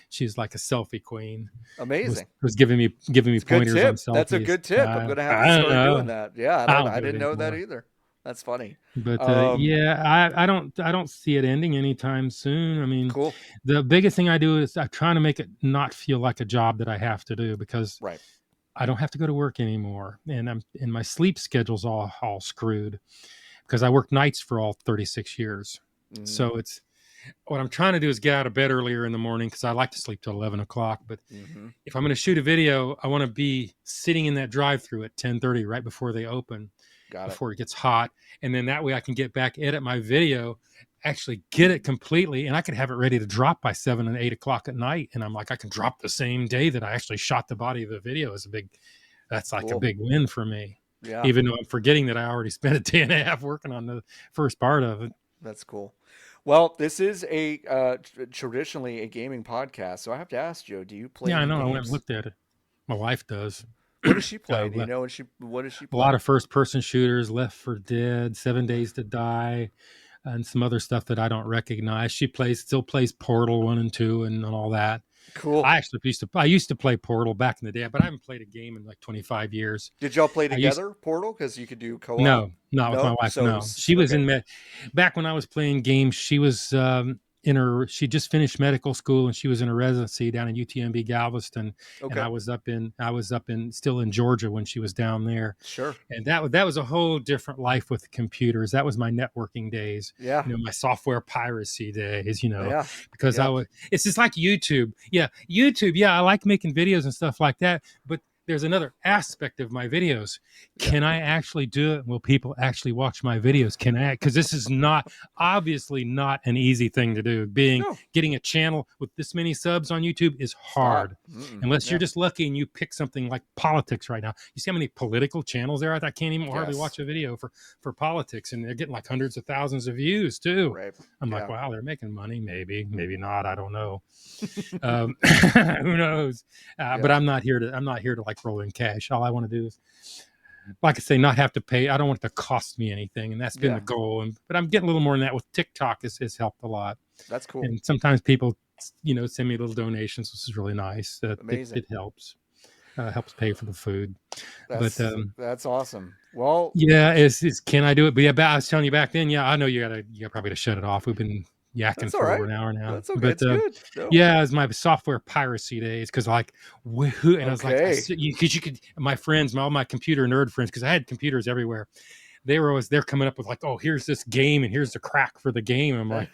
she's like a selfie queen. Was Amazing. was giving me It's a good pointers on tip. That's a selfies. good tip. I'm gonna have to I don't start doing know. that. Yeah, I don't I do it didn't know that anymore. either. That's funny. But Um, yeah, I don't see it ending anytime soon. I mean, cool. the biggest thing I do is I'm trying to make it not feel like a job that I have to do, because Right. I don't have to go to work anymore, and my sleep schedule's all screwed because I worked nights for all 36 years. Mm-hmm. So it's what I'm trying to do is get out of bed earlier in the morning because I like to sleep till 11 o'clock. But Mm-hmm. if I'm going to shoot a video, I want to be sitting in that drive-through at 10:30 right before they open, Got it. before it gets hot, and then that way I can get back, edit my video, actually get it completely, and I can have it ready to drop by 7 and 8 o'clock at night. And I'm like, I can drop the same day that I actually shot the body of the video. Is a big That's like a Cool. big win for me, Yeah, even though I'm forgetting that I already spent a day and a half working on the first part of it. that's cool. Well, this is a traditionally a gaming podcast, so I have to ask Joe, do you play Yeah, I any know. I went and games? looked at it. My wife does. What does she play? Do you But know what does she a play? lot of first person shooters, Left for Dead, 7 Days to Die, and some other stuff that I don't recognize. She still plays Portal 1 and 2 and all that. Cool. I used to play Portal back in the day, but I haven't played a game in like 25 years. Did y'all play I used together, Portal? Because you could do co-op. No, not with my No, wife. so it No, was she was okay. back when I was playing games. She was she just finished medical school and she was in a residency down in UTMB Galveston, and Okay, I was up in still in Georgia when she was down there, sure. and that was a whole different life with computers. That was my networking days, Yeah, my software piracy days, yeah, because yeah. it's just like YouTube. Yeah, YouTube. Yeah, I like making videos and stuff like that, but there's another aspect of my videos. Yeah. Can I actually do it? Will people actually watch my videos? Because this is not obviously not an easy thing to do. No, Getting a channel with this many subs on YouTube is it's not. hard. Mm-mm. Unless you're Yeah. just lucky and you pick something like politics right now. You see how many political channels there are? I can't even hardly Yes. watch a video for politics, and they're getting like hundreds of thousands of views too. Right. I'm like, Yeah. wow, they're making money. Maybe not. I don't know. Who knows? But Yeah. I'm not here to like roll in cash. All I want to do is, like I say, not have to pay. I don't want it to cost me anything, and that's been Yeah. the goal. But I'm getting a little more than that with TikTok. Has helped a lot, That's cool. and sometimes people, send me little donations, which is really nice. Amazing. It helps pay for the food. But That's awesome. Well, yeah, is can I do it? But yeah, I was telling you back then. Yeah, I know you probably got to shut it off. We've been yakking that's all for over right. an hour now. That's okay. But It's good. No. yeah, it's my software piracy days, because like who, and I was like, Okay. because you could, my friends, all my computer nerd friends, because I had computers everywhere. They're coming up with like, oh, here's this game and here's the crack for the game. I'm like,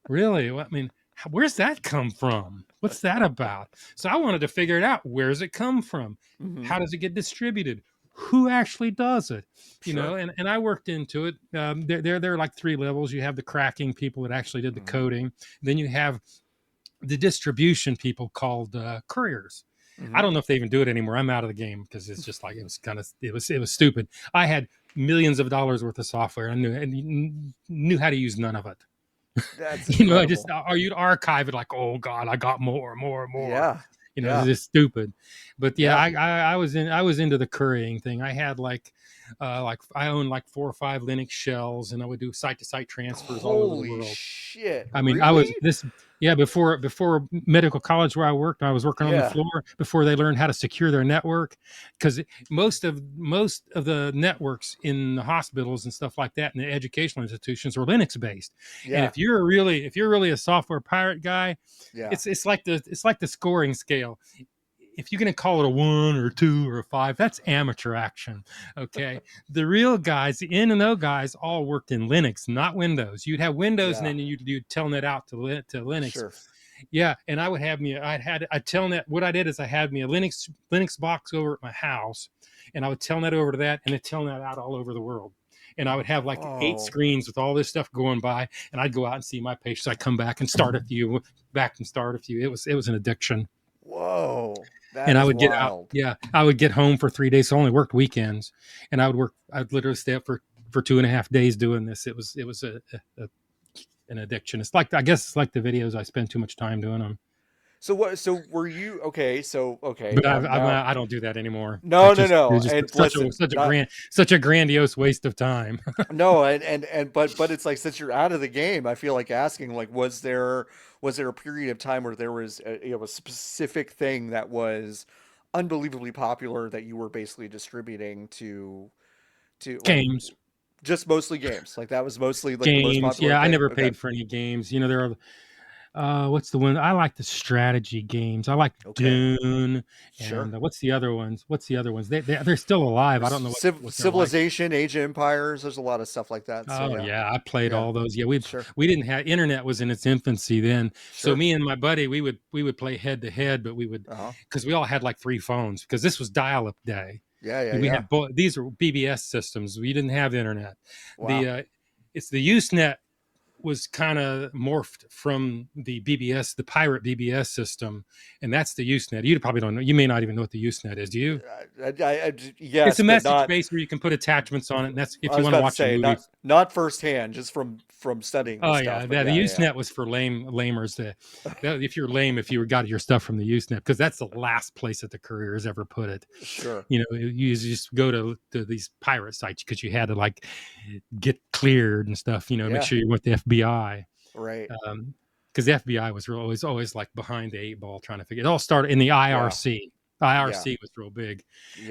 really? Well, I mean, where's that come from? What's that about? So I wanted to figure it out. Where does it come from? Hmm. How does it get distributed? Who actually does it? Sure. And I worked into it. There are like three levels. You have the cracking people that actually did the Hmm. coding. Then you have the distribution people called couriers. I Hmm. don't know if they even do it anymore. I'm out of the game because it's just like it was stupid. I had millions of dollars worth of software. I knew how to use none of it. That's I just, incredible. or you'd archive it like, oh God, I got more. Yeah. It's Yeah. just stupid. But yeah, Yeah. I was into the currying thing. I had like I owned like 4 or 5 Linux shells, and I would do site to site transfers all over the Holy world. shit. I mean, I was Really? this Yeah, before medical college where I worked, I was working on the Yeah, floor before they learned how to secure their network, because most of the networks in the hospitals and stuff like that in the educational institutions are Linux based. And yeah, if you're really a software pirate guy, yeah. it's like the scoring scale. If you're going to call it a 1 or 2 or a 5, that's amateur action. Okay. The real guys, the N and O guys, all worked in Linux, not Windows. You'd have Windows, and Yeah, then you'd telnet out to Linux. sure. Yeah. And I'd telnet. What I did is I had me a Linux box over at my house, and I would telnet over to that, and then telnet out all over the world. And I would have like 8 Oh, screens with all this stuff going by, and I'd go out and see my patients. I'd come back and start a few, back and start a few. It was an addiction. whoa, that And I is would get out. wild. Yeah, I would get home for 3 days. So I only worked weekends, and I'd literally stay up for 2.5 days doing this. It was an addiction. I guess it's like the videos. I spend too much time doing them. So what? So were you okay? So okay, But now I don't do that anymore. no, no, It no. was just And listen, not such a grandiose waste of time. no, and but it's like since you're out of the game, I feel like asking like was there a period of time where there was a specific thing that was unbelievably popular that you were basically distributing to like Games, just mostly games? Like that was mostly like the most games. popular Yeah, I thing? never Okay. paid for any games. There are what's the one? I like the strategy games. I like Okay. Dune, Sure. and what's the other ones? They're still alive. I don't know what they're like. Civilization, Age of Empires, there's a lot of stuff like that. So Oh yeah. yeah, I played Yeah. all those. Yeah, we Sure. we didn't have internet was in its infancy then. So Sure. me and my buddy, we would play head to head, but we would Uh-huh. because we all had like 3 phones because this was dial up day. Yeah, yeah, We yeah. had both. These were BBS systems. We didn't have internet. The Wow. it's the Usenet was kind of morphed from the BBS, the pirate BBS system, and that's the Usenet. You probably don't know. You may not even know what the Usenet is. Do you? It's Yes, a but message not. base where you can put attachments on it, and that's if I you was want to about to watch a say movie. not firsthand, just from studying Oh this yeah, stuff. But the yeah, yeah, Usenet was for lamers. If you're lame, if you got your stuff from the Usenet, because that's the last place that the couriers ever put it. sure. You just go to these pirate sites because you had to like get cleared and stuff. Make Yeah, sure you went to FBI. right. Because the FBI was always like behind the 8 ball trying to figure. It all started in the Yeah, IRC. The yeah, IRC was real big.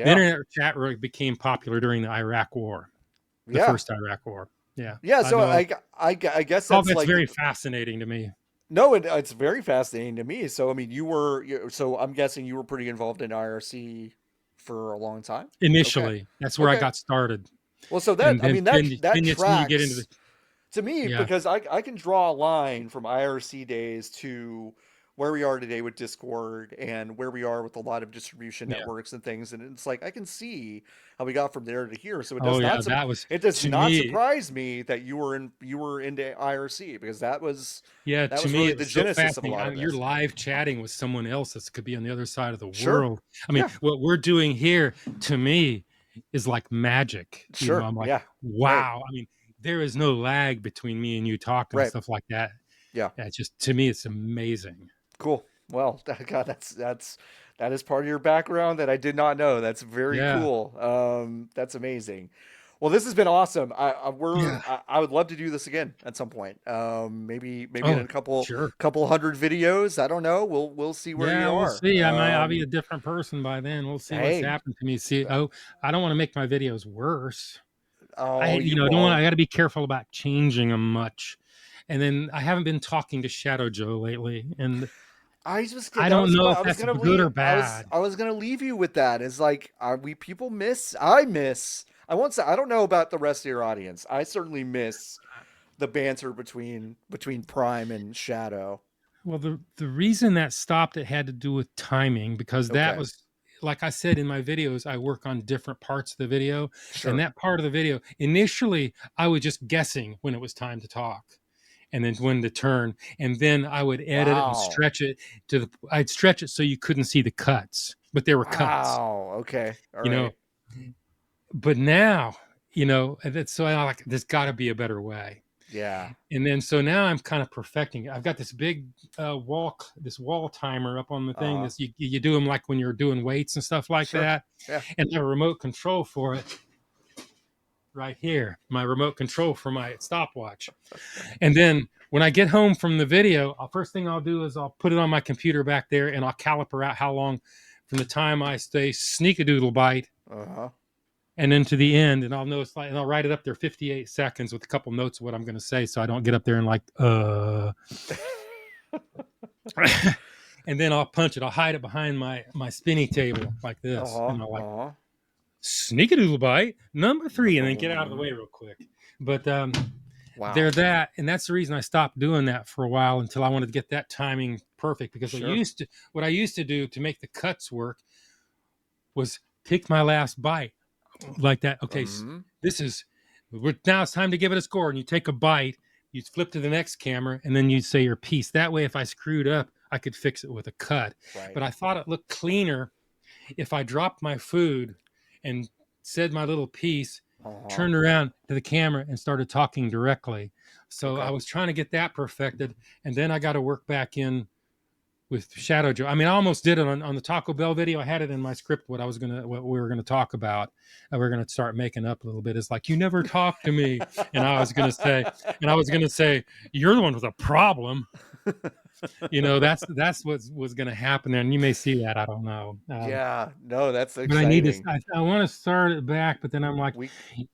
The yeah, internet chat really became popular during the Iraq War, the yeah, first Iraq War. Yeah, yeah. I So know. I guess All that's that's like very fascinating to me. no, it's very fascinating to me. So I mean, so I'm guessing you were pretty involved in IRC for a long time. Okay, Initially, that's where I okay. got started, Well, so that and I then mean then that then it's when you get into the tracks to me yeah because I can draw a line from IRC days to where we are today with Discord and where we are with a lot of distribution yeah. networks and things, and it's like I can see how we got from there to here. So Oh yeah, that was it does to not me. surprise me that you were into IRC because Yeah, that to was me really it the was so genesis of a fascinating. lot of You're this. live chatting with someone else that could be on the other side of the Sure, world. I mean, yeah, what we're doing here to me is like magic. sure, I'm like, yeah, right, wow. I mean, there is no lag between me and you talking and right, stuff like that. yeah. It's just to me, it's amazing. Cool. Well, God, that is part of your background that I did not know. That's very Yeah, cool. That's amazing. Well, this has been awesome. yeah. I would love to do this again at some point. Maybe in Oh, a sure. couple hundred videos. I don't know. We'll see where Yeah, you we'll are. see. I'll be a different person by then. We'll see what's Hey, happened to me. See, uh, oh, I don't want to make my videos worse. oh, you Don't want. I won't. got to be careful about changing them much. And then I haven't been talking to Shadow Joe lately, and I That don't was know what if I was that's gonna good or leave. bad. I was gonna leave you with that. It's like, are we people miss? I miss. I won't say. I don't know about the rest of your audience. I certainly miss the banter between Prime and Shadow. Well, the reason that stopped it had to do with timing because that Okay, was like I said in my videos, I work on different parts of the video, and sure. that part of the video initially I was just guessing when it was time to talk. And then when to turn, and then I would edit it and Wow. stretch it I'd stretch it so you couldn't see the cuts, but there were cuts, Wow. Okay. All you know. right. But now, that's so I like there's got to be a better way. Yeah. And then so now I'm kind of perfecting it. I've got this big this wall timer up on the thing. Uh-huh. You do them like when you're doing weights and stuff like Sure. that, Yeah. and I have a remote control for it right here. My remote control for my stopwatch. And then when I get home from the video, first thing I'll do is I'll put it on my computer back there, and I'll caliper out how long from the time I say Sneakadoodle bite and then to the end, and I'll notice and I'll write it up there 58 seconds with a couple notes of what I'm going to say, so I don't get up there and like and then I'll punch it. I'll hide it behind my spinny table like this, and I'll like Sneakadoodle bite number 3, and then get out of the way real quick. But wow. they're that, and that's the reason I stopped doing that for a while until I wanted to get that timing perfect. Because what I used to do to make the cuts work was pick my last bite like that. Okay, now it's time to give it a score, and you take a bite, you flip to the next camera, and then you say your piece. That way, if I screwed up, I could fix it with a cut. Right. But I thought it looked cleaner if I dropped my food and said my little piece, turned around to the camera and started talking directly. So I was trying to get that perfected, and then I got to work back in with Shadow Joe. I mean, I almost did it on the Taco Bell video. I had it in my script what we were gonna talk about. We're gonna start making up a little bit. It's like, you never talk to me, and I was gonna say, you're the one with a problem. That's what was going to happen there, and you may see that. I don't know. That's exciting. But I need to. I want to start it back, but then I'm like,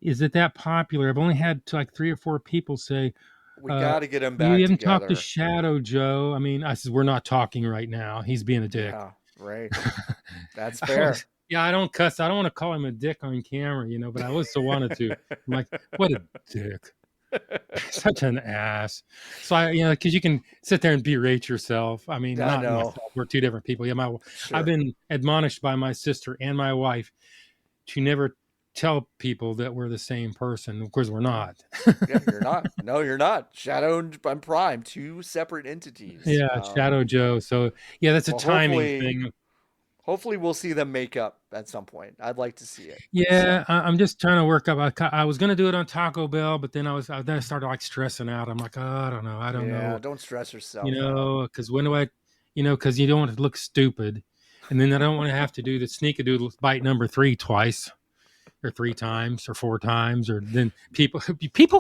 is it that popular? I've only had like 3 or 4 people say, we got to get him back. You haven't talked to Shadow Joe. I mean, I said, we're not talking right now. He's being a dick. Yeah, right. That's fair. I don't cuss. I don't want to call him a dick on camera, but I also wanted to. I'm like, what a dick. Such an ass. So because you can sit there and berate yourself. I mean, not myself. We're 2 different people. I've been admonished by my sister and my wife to never tell people that we're the same person. Of course, we're not. Yeah, you're not. No, you're not. Shadow and Prime, 2 separate entities. Yeah, Shadow Joe. So that's a timing thing. Hopefully we'll see them make up at some point. I'd like to see it. Yeah, I'm just trying to work up. I was going to do it on Taco Bell, but then I started like stressing out. I'm like, I don't know. Yeah, don't stress yourself. Because when do I, because you don't want to look stupid. And then I don't want to have to do the Sneakadoodle bite number 3 twice or 3 times or 4 times. Or then people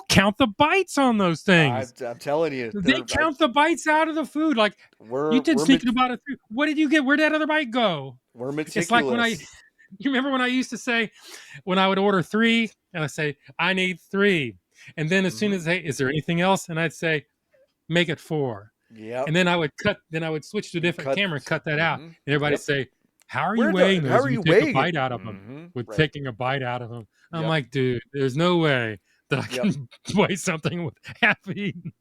count the bites on those things. I'm telling you. They count the bites out of the food. Like, you did Sneakadoodle. What did you get? Where'd that other bite go? We're meticulous. It's like you remember when I used to say, when I would order 3, and I say, I need 3. And then as soon as is there anything else? And I'd say, make it 4. Yeah. And then I would switch to a different camera and cut that out. And everybody say, how are you weighing those? How are you weighing a bite out of them? Taking a bite out of them. I'm like, dude, there's no way that I can weigh something with half eaten.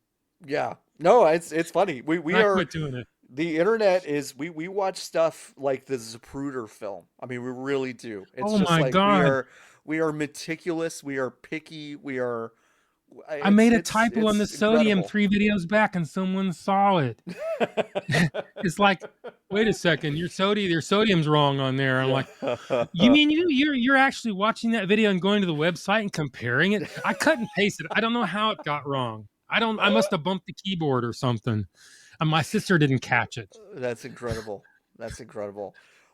Yeah. No, it's funny. We quit doing it. The internet is we watch stuff like the Zapruder film. I mean, we really do. It's God. We are meticulous. We are picky. We are. I made a typo on the sodium 3 videos back, and someone saw it. It's like, wait a second, your sodium's wrong on there. I'm like, you mean you're actually watching that video and going to the website and comparing it? I cut and pasted it. I don't know how it got wrong. I must have bumped the keyboard or something. My sister didn't catch it. That's incredible.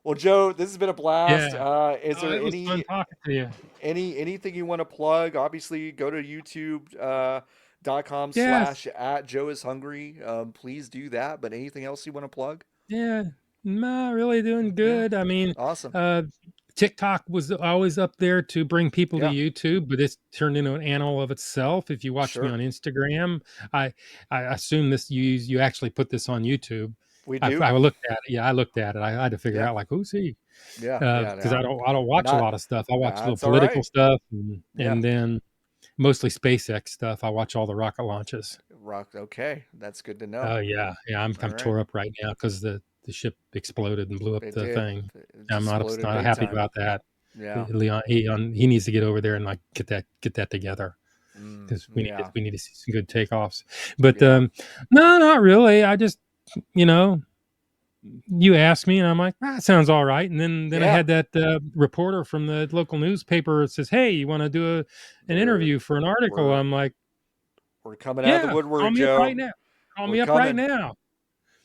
Well, Joe, this has been a blast. Yeah. Is there it was fun talking to you. anything you want to plug? Obviously, go to youtube.com / @JoeIsHungry. Please do that. But anything else you want to plug? Yeah, really doing good. I mean, awesome. TikTok was always up there to bring people to YouTube, but it's turned into an animal of itself. If you watch me on Instagram, I assume you actually put this on YouTube. We do. I looked at it. Yeah, I looked at it. I had to figure out, like, who's he? Because I don't watch a lot of stuff. I watch little political stuff and then mostly SpaceX stuff. I watch all the rocket launches. Okay, that's good to know. Oh yeah. I'm tore up right now because the ship exploded and blew up the thing. I'm not happy about that. Yeah, Leon, he needs to get over there and like get that together. Because we need to see some good takeoffs. But no, not really. I just you asked me and I'm like, that sounds all right. And then I had that reporter from the local newspaper that says, hey, you want to do an interview for an article? I'm like, we're coming out of the woodwork, call me Joe. up right now. Call me up right now.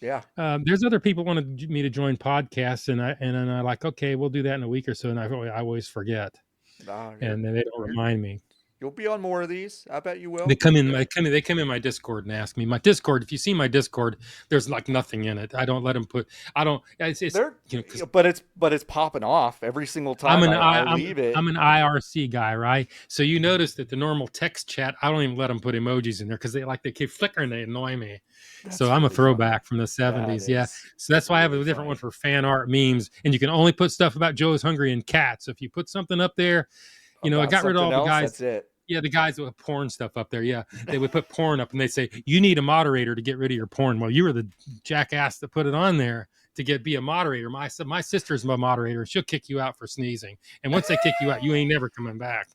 Yeah. There's other people wanted me to join podcasts, and I like, okay, we'll do that in a week or so, and I always forget, and then they don't remind me. You'll be on more of these. I bet you will. They come in my Discord and ask me. My Discord, if you see my Discord, there's like nothing in it. I don't let them put. I don't. It's but it's popping off every single time I leave it. I'm an IRC guy, right? So you notice that the normal text chat, I don't even let them put emojis in there because they keep flickering. They annoy me. So I'm a throwback from the 70s. Yeah. So that's why I have a different one for fan art memes, and you can only put stuff about Joe's Hungry and Cats. So if you put something up there. I got rid of all the guys. That's it. Yeah, the guys with porn stuff up there. Yeah, they would put porn up and they'd say, you need a moderator to get rid of your porn. Well, you were the jackass that put it on there to be a moderator. My sister's my moderator. She'll kick you out for sneezing. And once they kick you out, you ain't never coming back.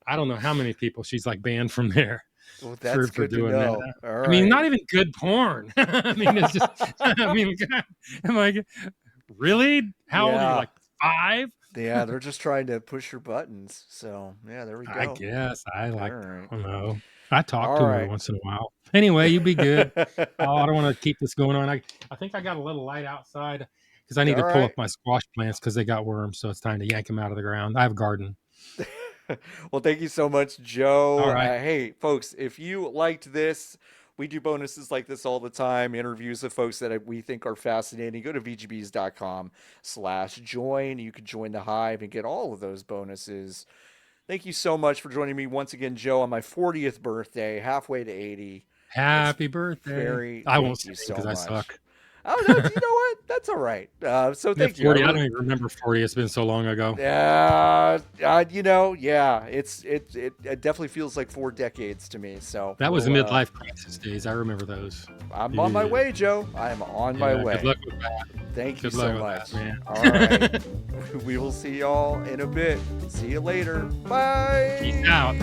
I don't know how many people she's like banned from there. Well, that's for doing that. I mean, not even good porn. I mean, it's just, I'm like, really? How old are you? Like 5? Yeah, they're just trying to push your buttons. So, yeah, there we go. I guess I don't know. I talk to her once in a while. Anyway, you be good. I don't want to keep this going on. I think I got a little light outside because I need to pull up my squash plants because they got worms. So it's time to yank them out of the ground. I have a garden. Well, thank you so much, Joe. All right. Hey, folks, if you liked this, we do bonuses like this all the time, interviews with folks that we think are fascinating. Go to vgbs.com/join. You can join the Hive and get all of those bonuses. Thank you so much for joining me once again, Joe, on my 40th birthday, halfway to 80. Happy birthday. I won't say because I suck. Oh, no, you know what? That's all right. So thank you. 40, I don't even remember 40. It's been so long ago. Yeah, it definitely feels like 4 decades to me. So that was the midlife crisis days. I remember those. I'm on my way, Joe. I am on my way. Good luck with that. Thank you so much, man. All right, we will see y'all in a bit. See you later. Bye. Peace out.